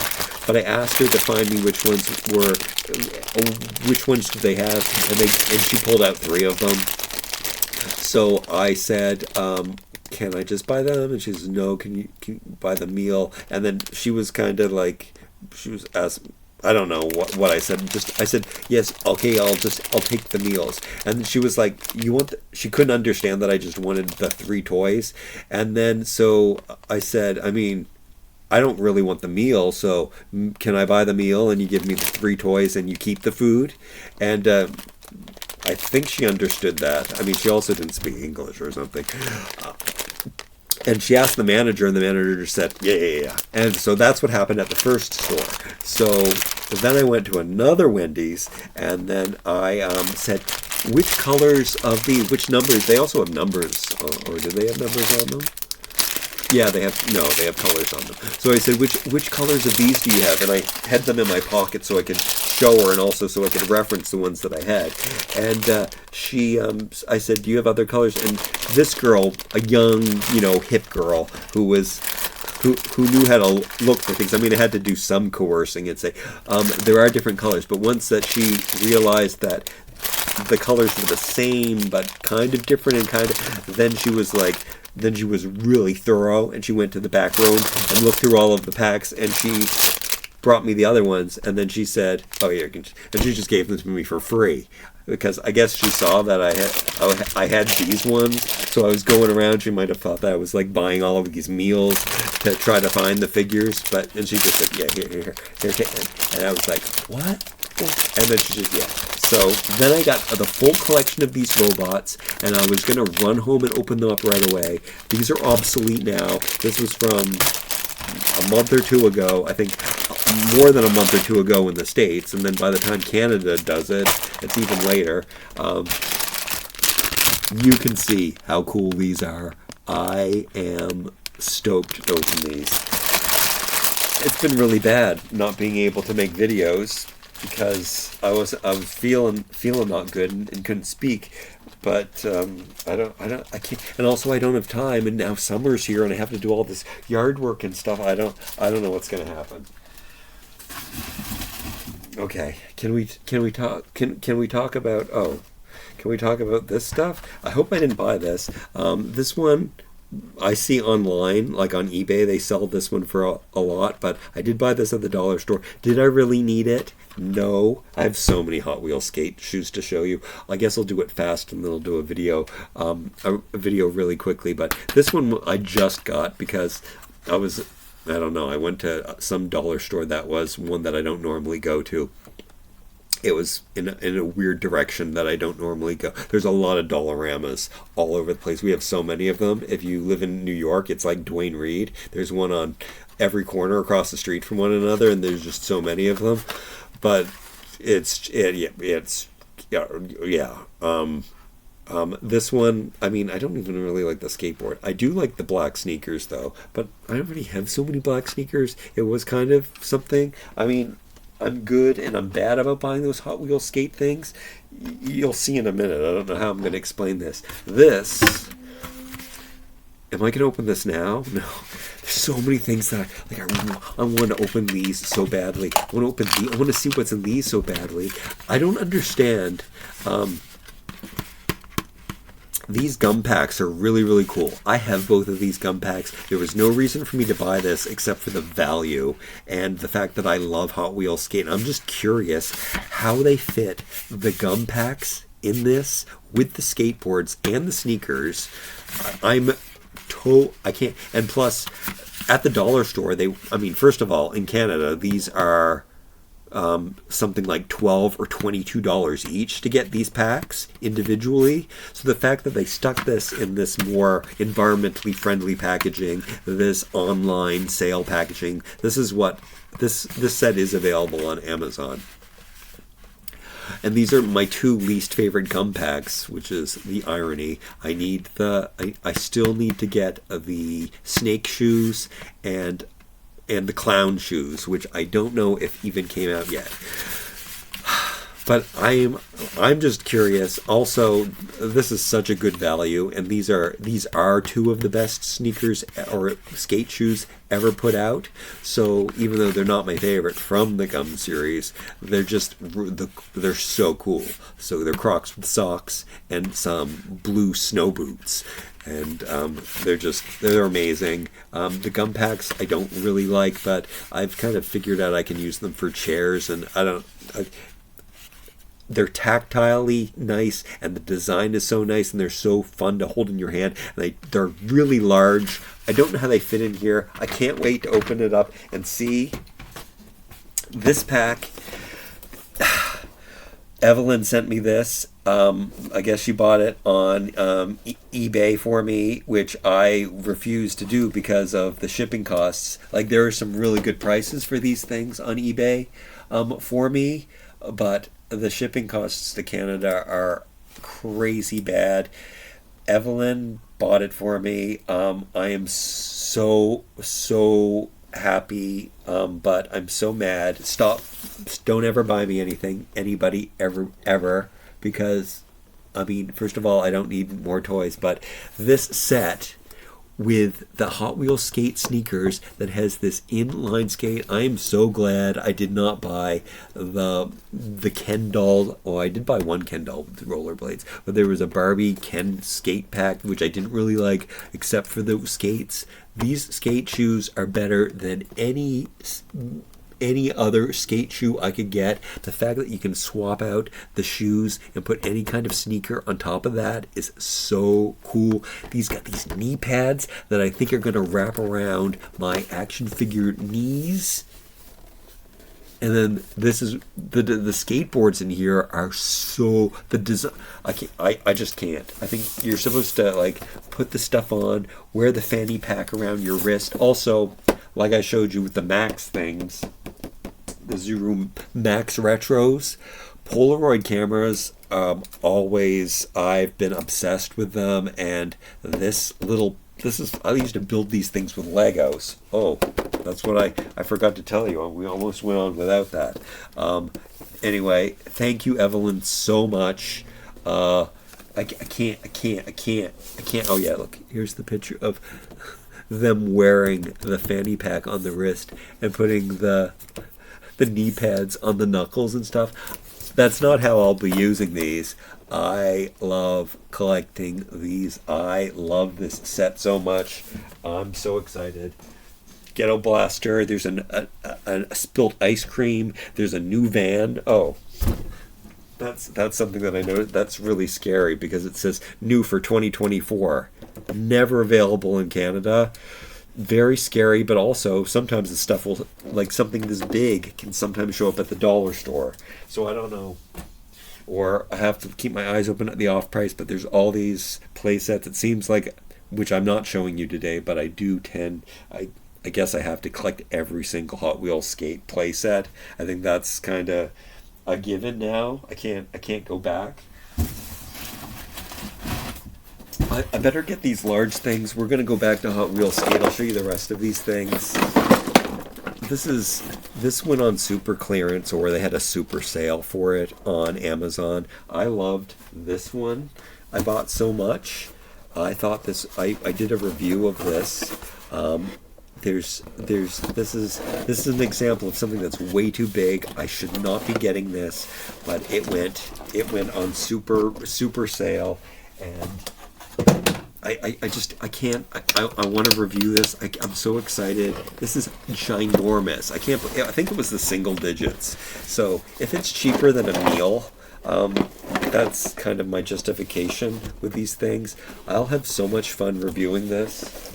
But I asked her to find me which ones do they have, and she pulled out 3 of them. So I said, can I just buy them? And she says, no, can you buy the meal? And then she was kind of like, she was asking, I don't know what I said. I said, yes, okay, I'll take the meals. And she was like, she couldn't understand that I just wanted the 3 toys. And then so I said, I mean, I don't really want the meal, so can I buy the meal and you give me the 3 toys and you keep the food? And I think she understood that. I mean, she also didn't speak English or something. And she asked the manager, and the manager just said, yeah. And so that's what happened at the first store. So then I went to another Wendy's, and then I said, which colors of which numbers? They also have numbers, or do they have numbers on them? Yeah, they have colors on them. So I said, which colors of these do you have? And I had them in my pocket so I could show her, and also so I could reference the ones that I had. And I said, do you have other colors? And this girl, a young, you know, hip girl who knew how to look for things. I mean, I had to do some coercing and say, there are different colors. But once that she realized that the colors were the same but kind of different, and then she was really thorough, and she went to the back room and looked through all of the packs, and she brought me the other ones, and then she said, oh, here, and she just gave them to me for free, because I guess she saw that I had these ones, so I was going around. She might have thought that I was like buying all of these meals to try to find the figures, and she just said, yeah, here, and I was like, what? And then she just, yeah. So then I got the full collection of these robots, and I was going to run home and open them up right away. These are obsolete now. This was from a month or 2 ago, I think more than a month or 2 ago in the States, and then by the time Canada does it, it's even later. You can see how cool these are. I am stoked to open these. It's been really bad not being able to make videos, because I was feeling not good and couldn't speak, but I can't, and also I don't have time, and now summer's here and I have to do all this yard work and stuff. I don't know what's going to happen. Okay, can we talk about this stuff? I hope I didn't buy this. This one I see online, like on eBay, they sell this one for a lot, but I did buy this at the dollar store. Did I really need it? No. I have so many Hot Wheels skate shoes to show you. I guess I'll do it fast, and then I'll do a video really quickly. But this one I just got because I went to some dollar store that was one that I don't normally go to. it was in a weird direction that I don't normally go. There's a lot of Dollaramas all over the place. We have so many of them. If you live in New York, it's like Duane Reade. There's one on every corner across the street from one another, and there's just so many of them. But this one, I mean, I don't even really like the skateboard. I do like the black sneakers, though, but I already have so many black sneakers. It was kind of something. I mean, I'm good and I'm bad about buying those Hot Wheels skate things. You'll see in a minute. I don't know how I'm going to explain this. Am I going to open this now? No. There's so many things that I want to open these so badly. I want to see what's in these so badly. I don't understand. These gum packs are really, really cool. I have both of these gum packs. There was no reason for me to buy this except for the value and the fact that I love Hot Wheels skate. I'm just curious how they fit the gum packs in this with the skateboards and the sneakers. I can't. And plus, at the dollar store, first of all, in Canada, these are something like $12 or $22 each to get these packs individually. So the fact that they stuck this in this more environmentally friendly packaging, this online sale packaging, this is what this set is available on Amazon. And these are my two least favorite gum packs, which is the irony. I still need to get the snake shoes and the clown shoes, which I don't know if even came out yet. But I'm just curious. Also, this is such a good value, and these are two of the best sneakers or skate shoes ever put out. So even though they're not my favorite from the gum series, they're so cool. So they're Crocs with socks and some blue snow boots. And they're amazing. The gum packs I don't really like, but I've kind of figured out I can use them for chairs, and they're tactilely nice, and the design is so nice, and they're so fun to hold in your hand. And they're really large. I don't know how they fit in here. I can't wait to open it up and see this pack. Evelyn sent me this. I guess she bought it on eBay for me, which I refuse to do because of the shipping costs. Like, there are some really good prices for these things on eBay for me, but the shipping costs to Canada are crazy bad. Evelyn bought it for me. I am so happy, but I'm so mad. Stop. Don't ever buy me anything, anybody, ever, because, first of all, I don't need more toys, but this set with the Hot Wheels skate sneakers that has this inline skate, I am so glad I did not buy the Ken doll. Oh, I did buy one Ken doll with the rollerblades, but there was a Barbie Ken skate pack, which I didn't really like, except for the skates. These skate shoes are better than any other skate shoe I could get. The fact that you can swap out the shoes and put any kind of sneaker on top of that is so cool. These got these knee pads that I think are going to wrap around my action figure knees. And then this is the skateboards in here are so the design. I just can't. I think you're supposed to put the stuff on, wear the fanny pack around your wrist. Also, like I showed you with the Max things, the Zuru Max Retros, Polaroid cameras, I've been obsessed with them, and I used to build these things with Legos. Oh, that's what I forgot to tell you. We almost went on without that. Anyway, thank you, Evelyn, so much. I can't. Oh yeah, look, here's the picture of them wearing the fanny pack on the wrist and putting the knee pads on the knuckles and stuff. That's not how I'll be using these. I love collecting these. I love this set so much. I'm so excited. Ghetto Blaster. There's a spilt ice cream. There's a new van. Oh, that's something that I know that's really scary because it says new for 2024. Never available in Canada. very scary, but also sometimes the stuff will, like something this big can sometimes show up at the dollar store. So I don't know. Or I have to keep my eyes open at the off price, but there's all these play sets. It seems like, which I'm not showing you today, but I do tend, I guess I have to collect every single Hot Wheels skate play set. I think that's kind of a given now. I can't go back. I better get these large things. We're going to go back to Hot Wheels skate. I'll show you the rest of these things. This went on super clearance, or they had a super sale for it on Amazon. I loved this one. I bought so much. I thought this. I did a review of this. This is an example of something that's way too big. I should not be getting this, but it went on super sale, and I want to review this. I'm so excited. This is ginormous. I think it was the single digits. So if it's cheaper than a meal, that's kind of my justification with these things. I'll have so much fun reviewing this.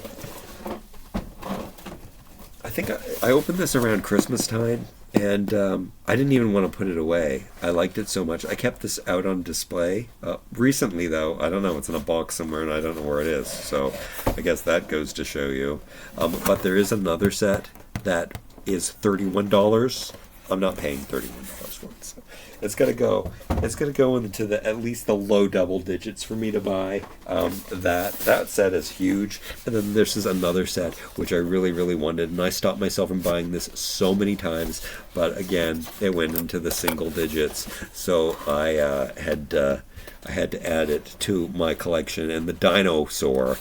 I think I opened this around Christmas time, and I didn't even want to put it away. I liked it so much. I kept this out on display. Recently, though, I don't know. It's in a box somewhere, and I don't know where it is. So I guess that goes to show you. But there is another set that is $31. I'm not paying $31 for it. So it's gonna go into at least the low double digits for me to buy. That set is huge, and then this is another set which I really wanted, and I stopped myself from buying this so many times, but again it went into the single digits, so I had to add it to my collection. And the dinosaur.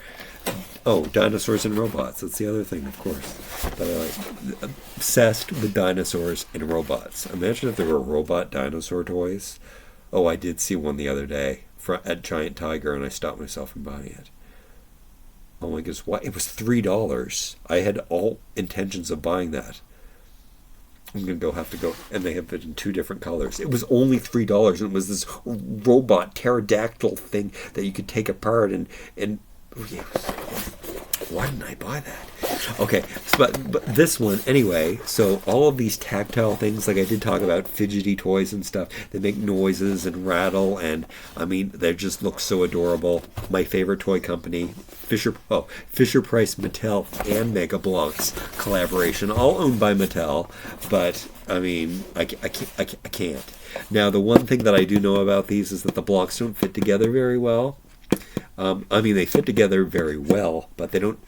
Oh, dinosaurs and robots. That's the other thing, of course. But I like, obsessed with dinosaurs and robots. Imagine if there were robot dinosaur toys. Oh, I did see one the other day at Giant Tiger, and I stopped myself from buying it. Oh my goodness, why? It was $3. I had all intentions of buying that. I'm going to have to go, and they have it in 2 different colors. It was only $3, and it was this robot pterodactyl thing that you could take apart and yeah. Why didn't I buy that? Okay, but this one, anyway, so all of these tactile things, like I did talk about fidgety toys and stuff, they make noises and rattle, and I mean, they just look so adorable. My favorite toy company, Fisher Price, Mattel, and Mega Bloks collaboration, all owned by Mattel, but I mean, I can't. Now, the one thing that I do know about these is that the blocks don't fit together very well. I mean, they fit together very well, but they don't.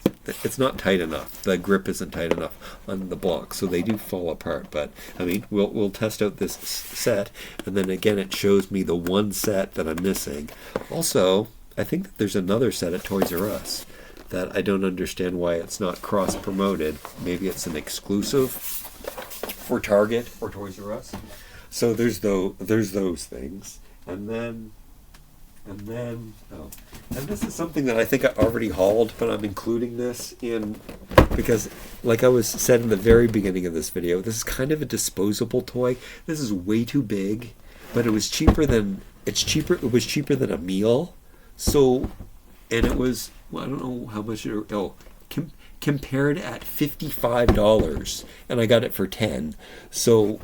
It's not tight enough. The grip isn't tight enough on the block, so they do fall apart. But I mean, we'll test out this set, and then again, it shows me the one set that I'm missing. Also, I think that there's another set at Toys R Us that I don't understand why it's not cross-promoted. Maybe it's an exclusive for Target or Toys R Us. So there's those things, and then this is something that I think I already hauled, but I'm including this in because, like I was said in the very beginning of this video, this is kind of a disposable toy. This is way too big, but it was cheaper than a meal. So, and it was, well, I don't know how much compared at $55, and I got it for $10. So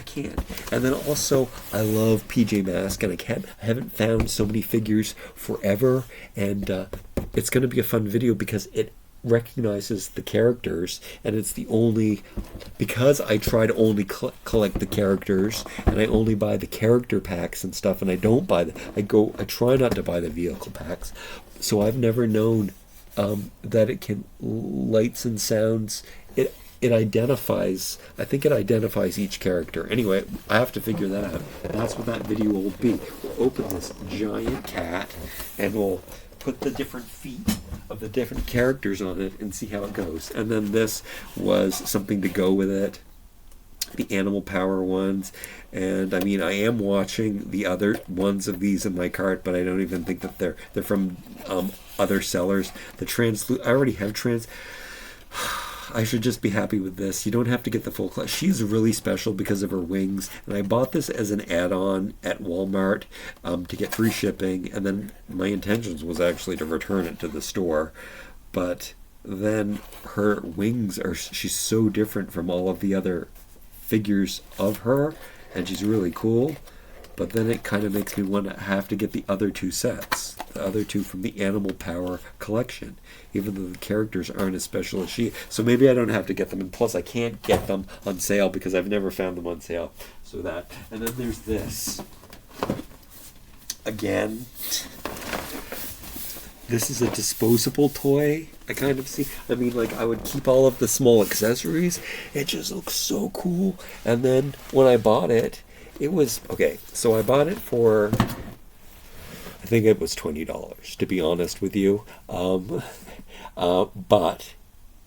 can't. And then also, I love PJ Masks, and I haven't found so many figures forever, and it's going to be a fun video because it recognizes the characters, and it's the only, because I try to only collect the characters, and I only buy the character packs and stuff, and I don't buy I try not to buy the vehicle packs, so I've never known that it can lights and sounds. It identifies, I think it identifies each character. Anyway, I have to figure that out. That's what that video will be. We'll open this giant cat, and we'll put the different feet of the different characters on it and see how it goes. And then this was something to go with it. The animal power ones, and I mean, I am watching the other ones of these in my cart, but I don't even think that they're from other sellers. I already have I should just be happy with this. You don't have to get the full class. She's really special because of her wings, and I bought this as an add-on at Walmart to get free shipping, and then my intentions was actually to return it to the store, but then her wings are, she's so different from all of the other figures of her, and she's really cool. But then it kind of makes me want to have to get the other two sets, the other two from the Animal Power collection, even though the characters aren't as special as she. So maybe I don't have to get them, and plus I can't get them on sale because I've never found them on sale. So that, and then there's this. Again, this is a disposable toy. I kind of see. I mean, like, I would keep all of the small accessories. It just looks so cool. And then when I bought it, it was okay. So I bought it for, I think it was $20, to be honest with you. But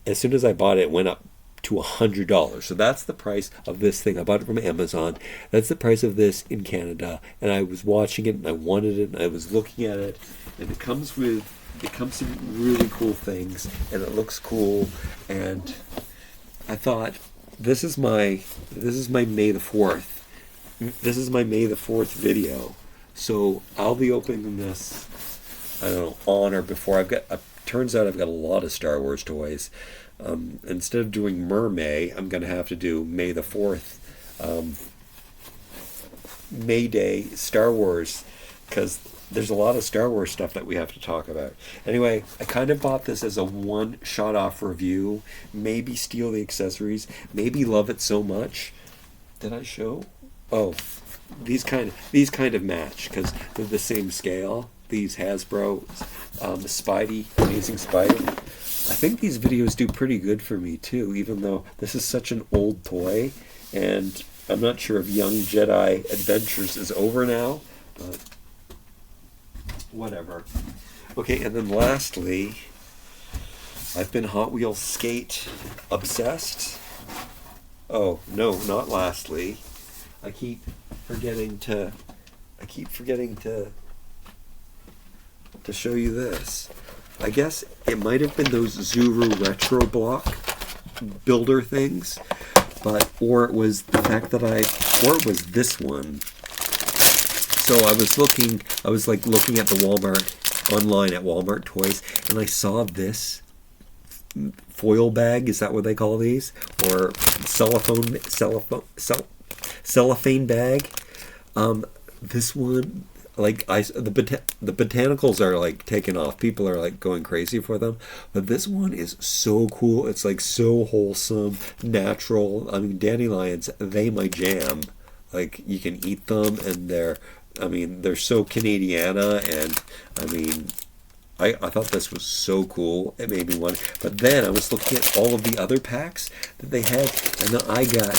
as soon as I bought it, it went up to $100. So that's the price of this thing. I bought it from Amazon. That's the price of this in Canada. And I was watching it, and I wanted it, and I was looking at it. And it comes in really cool things, and it looks cool. And I thought, this is my May the 4th. This is my May the 4th video. So I'll be opening this, I don't know, on or before. Turns out I've got a lot of Star Wars toys. Instead of doing Mermay, I'm going to have to do May the 4th, May Day Star Wars, because there's a lot of Star Wars stuff that we have to talk about. Anyway, I kind of bought this as a one-shot-off review. Maybe steal the accessories. Maybe love it so much. Did I show? Oh, these kind of match because they're the same scale. These Hasbro, Spidey, Amazing Spidey. I think these videos do pretty good for me too, even though this is such an old toy, and I'm not sure if Young Jedi Adventures is over now, but whatever. Okay, and then lastly, I've been Hot Wheels skate obsessed. Oh, no, not lastly. I keep forgetting to show you this. I guess it might have been those Zuru retro block builder things, or it was the fact that or it was this one. So I was looking at the Walmart, online at Walmart Toys, and I saw this foil bag, is that what they call these? Or cellophane bag. This one, like the botanicals are like taking off. People are like going crazy for them. But this one is so cool. It's like so wholesome, natural. I mean, dandelions, they my jam. Like, you can eat them, and they're so Canadiana, and I mean, I thought this was so cool. It made me want. But then I was looking at all of the other packs that they had, and then I got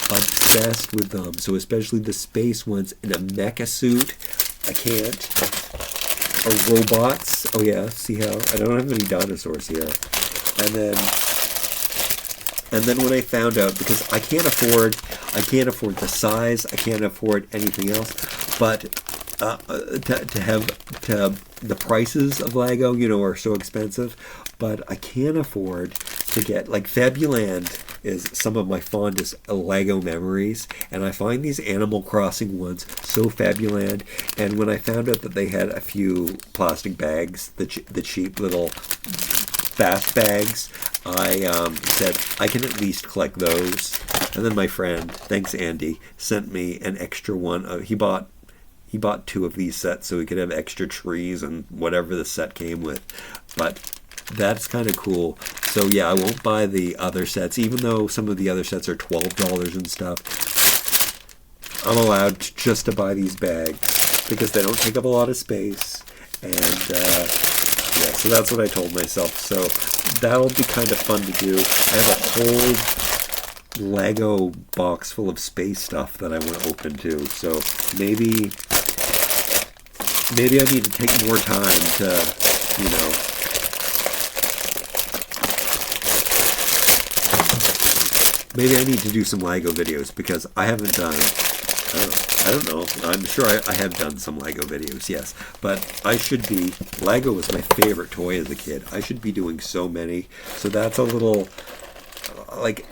obsessed with them. So especially the space ones in a mecha suit. I can't. Or robots. Oh yeah, see how I don't have any dinosaurs here. And then when I found out, because I can't afford the size, I can't afford anything else, but to have the prices of Lego, are so expensive, but I can't afford to get, like, Fabuland is some of my fondest Lego memories, and I find these Animal Crossing ones so Fabuland. And when I found out that they had a few plastic bags, the cheap little bath bags, I said I can at least collect those. And then my friend, thanks Andy, sent me an extra one. He bought 2 of these sets so he could have extra trees and whatever the set came with. But that's kind of cool. So yeah, I won't buy the other sets, even though some of the other sets are $12 and stuff. I'm allowed just to buy these bags because they don't take up a lot of space. And yeah, so that's what I told myself. So that'll be kind of fun to do. I have a whole Lego box full of space stuff that I want to open too. So maybe I need to take more time to, maybe I need to do some Lego videos because I haven't done, I don't know, I'm sure I have done some Lego videos, yes, but I should be, Lego was my favorite toy as a kid. I should be doing so many, so that's a little,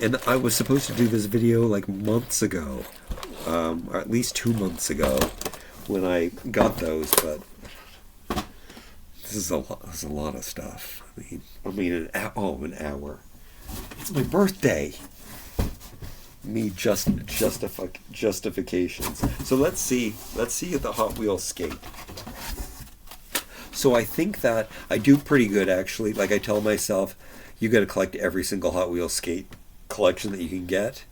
and I was supposed to do this video like months ago, or at least 2 months ago when I got those, but This is a lot. This is a lot of stuff. An hour. It's my birthday. Me justifications. So let's see the Hot Wheels skate. So I think that I do pretty good, actually. Like, I tell myself, you got to collect every single Hot Wheels skate collection that you can get.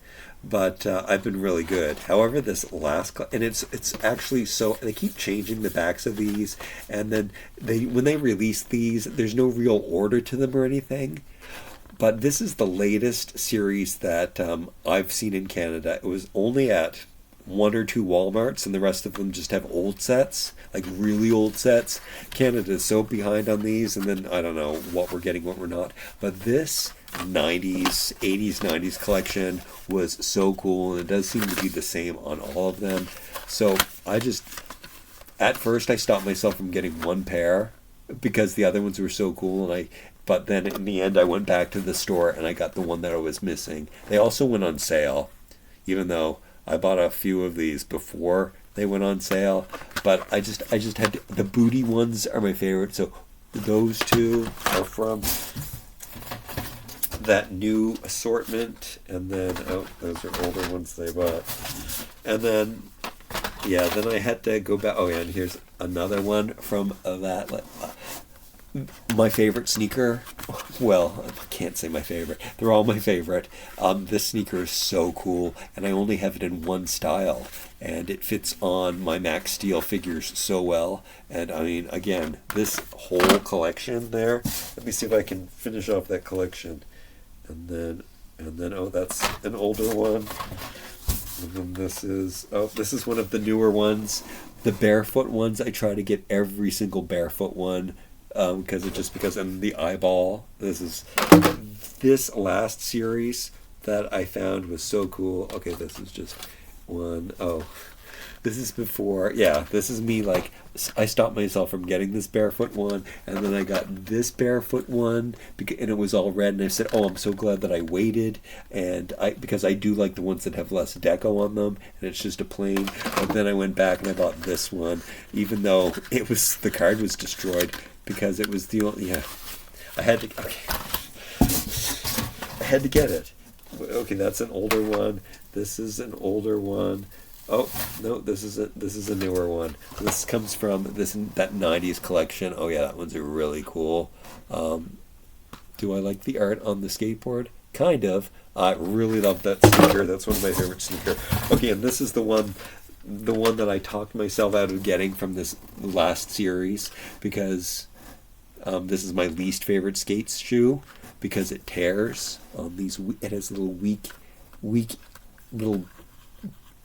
But I've been really good. However, this last and it's actually so they keep changing the backs of these, and then when they release these, there's no real order to them or anything. But this is the latest series that I've seen in Canada. It was only at one or two Walmarts, and the rest of them just have old sets, like really old sets. Canada is so behind on these, and then I don't know what we're getting, what we're not. But this 90s, 80s, 90s collection was so cool, and it does seem to be the same on all of them. So at first I stopped myself from getting one pair because the other ones were so cool, but then in the end I went back to the store and I got the one that I was missing. They also went on sale, even though I bought a few of these before they went on sale. But I just had the booty ones are my favorite. So those two are from that new assortment, and then those are older ones they bought. And then then I had to go back. Oh yeah, and here's another one from that. My favorite sneaker. Well, I can't say my favorite. They're all my favorite. This sneaker is so cool, and I only have it in one style, and it fits on my Max Steel figures so well. And I mean, again, this whole collection there. Let me see if I can finish off that collection. And then that's an older one. And then this is one of the newer ones. The barefoot ones, I try to get every single barefoot one. Because I'm the eyeball. This last series that I found was so cool. Okay, this is just one. Oh, this is before. Yeah, this is me. Like, I stopped myself from getting this barefoot one, and then I got this barefoot one, and it was all red. And I said, "Oh, I'm so glad that I waited." And because I do like the ones that have less deco on them, and it's just a plain. But then I went back and I bought this one, even though the card was destroyed. Because it was the only, I had to get it. Okay, that's an older one. This is an older one. Oh no, this is a newer one. This comes from that 90s collection. Oh yeah, that one's really cool. Do I like the art on the skateboard? Kind of. I really love that sneaker. That's one of my favorite sneakers. Okay, and this is the one that I talked myself out of getting from this last series, because this is my least favorite skates shoe, because it tears on these. It has little weak little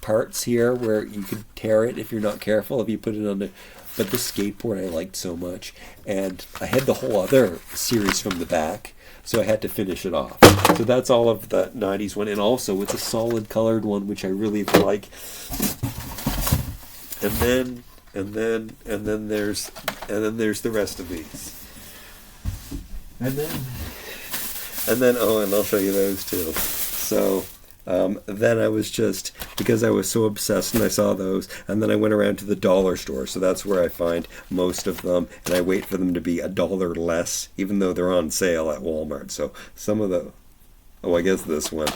parts here where you could tear it if you're not careful, if you put it on the. But this skateboard I liked so much, and I had the whole other series from the back, so I had to finish it off. So that's all of the 90s one, and also it's a solid colored one, which I really like. And then there's the rest of these. And then I'll show you those too. So then I was just, because I was so obsessed and I saw those, and then I went around to the dollar store. So that's where I find most of them, and I wait for them to be $1 less, even though they're on sale at Walmart. So some of the, I guess this one,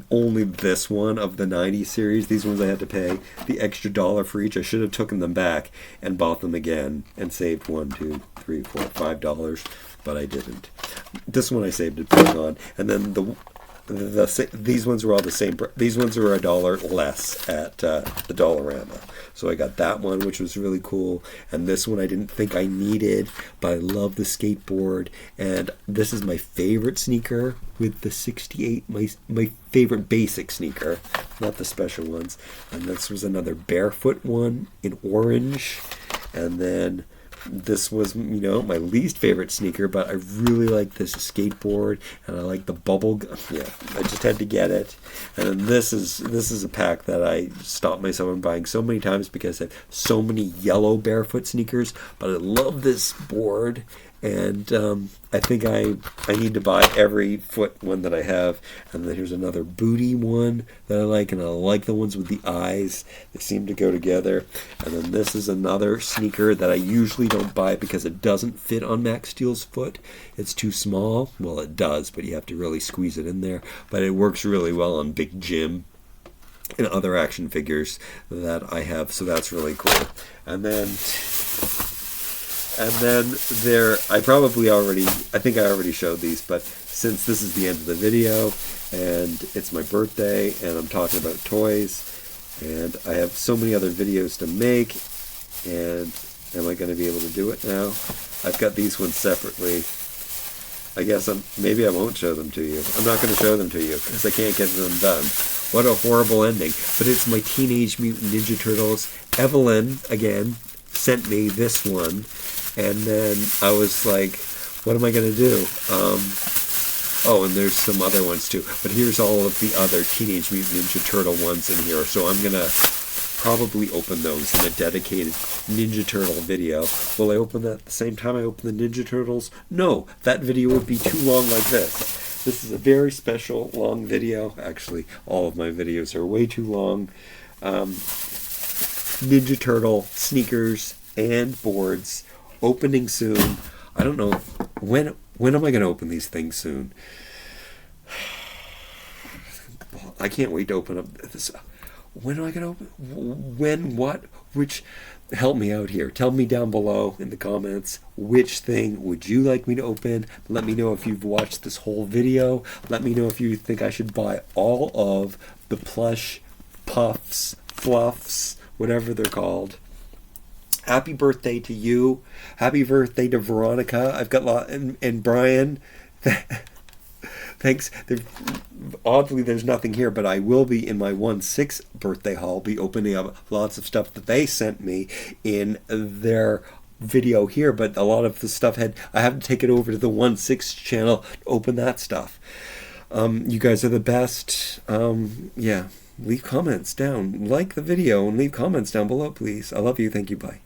only this one of the 90 series, these ones I had to pay the extra $1 for each. I should have taken them back and bought them again and saved $1, $2, $3, $4, $5, but I didn't. This one I saved it back on, and then these ones were all the same. These ones were $1 less at the Dollarama. So I got that one, which was really cool. And this one I didn't think I needed, but I love the skateboard. And this is my favorite sneaker with the 68, my favorite basic sneaker, not the special ones. And this was another barefoot one in orange. And then this was, my least favorite sneaker, but I really like this skateboard, and I like the bubble. Yeah, I just had to get it. And then this is a pack that I stopped myself from buying so many times because I have so many yellow barefoot sneakers. But I love this board, And I think I need to buy every foot one that I have. And then here's another booty one that I like, and I like the ones with the eyes. They seem to go together. And then this is another sneaker that I usually don't buy because it doesn't fit on Max Steel's foot. It's too small. Well, it does, but you have to really squeeze it in there. But it works really well on Big Jim and other action figures that I have, so that's really cool. And then there, I think I already showed these, but since this is the end of the video and it's my birthday and I'm talking about toys and I have so many other videos to make, and am I going to be able to do it now? I've got these ones separately. I guess maybe I won't show them to you. I'm not going to show them to you because I can't get them done. What a horrible ending. But it's my Teenage Mutant Ninja Turtles. Evelyn, again, sent me this one. And then I was like, what am I going to do? Oh, and there's some other ones too. But here's all of the other Teenage Mutant Ninja Turtle ones in here. So I'm going to probably open those in a dedicated Ninja Turtle video. Will I open that at the same time I open the Ninja Turtles? No, that video would be too long like this. This is a very special long video. Actually, all of my videos are way too long. Ninja Turtle sneakers and boards opening soon. I don't know when am I going to open these things soon. I can't wait to open up this. When am I going to open? When? What? Which? Help me out here. Tell me down below in the comments which thing would you like me to open. Let me know if you've watched this whole video. Let me know if you think I should buy all of the plush puffs, fluffs, whatever they're called. Happy birthday to you. Happy birthday to Veronica. I've got and Brian. Thanks. Oddly, there's nothing here, but I will be in my 1/6 birthday haul, be opening up lots of stuff that they sent me in their video here, but a lot of the stuff I have to take it over to the 1/6 channel to open that stuff. You guys are the best. Yeah, leave comments down. Like the video and leave comments down below, please. I love you. Thank you. Bye.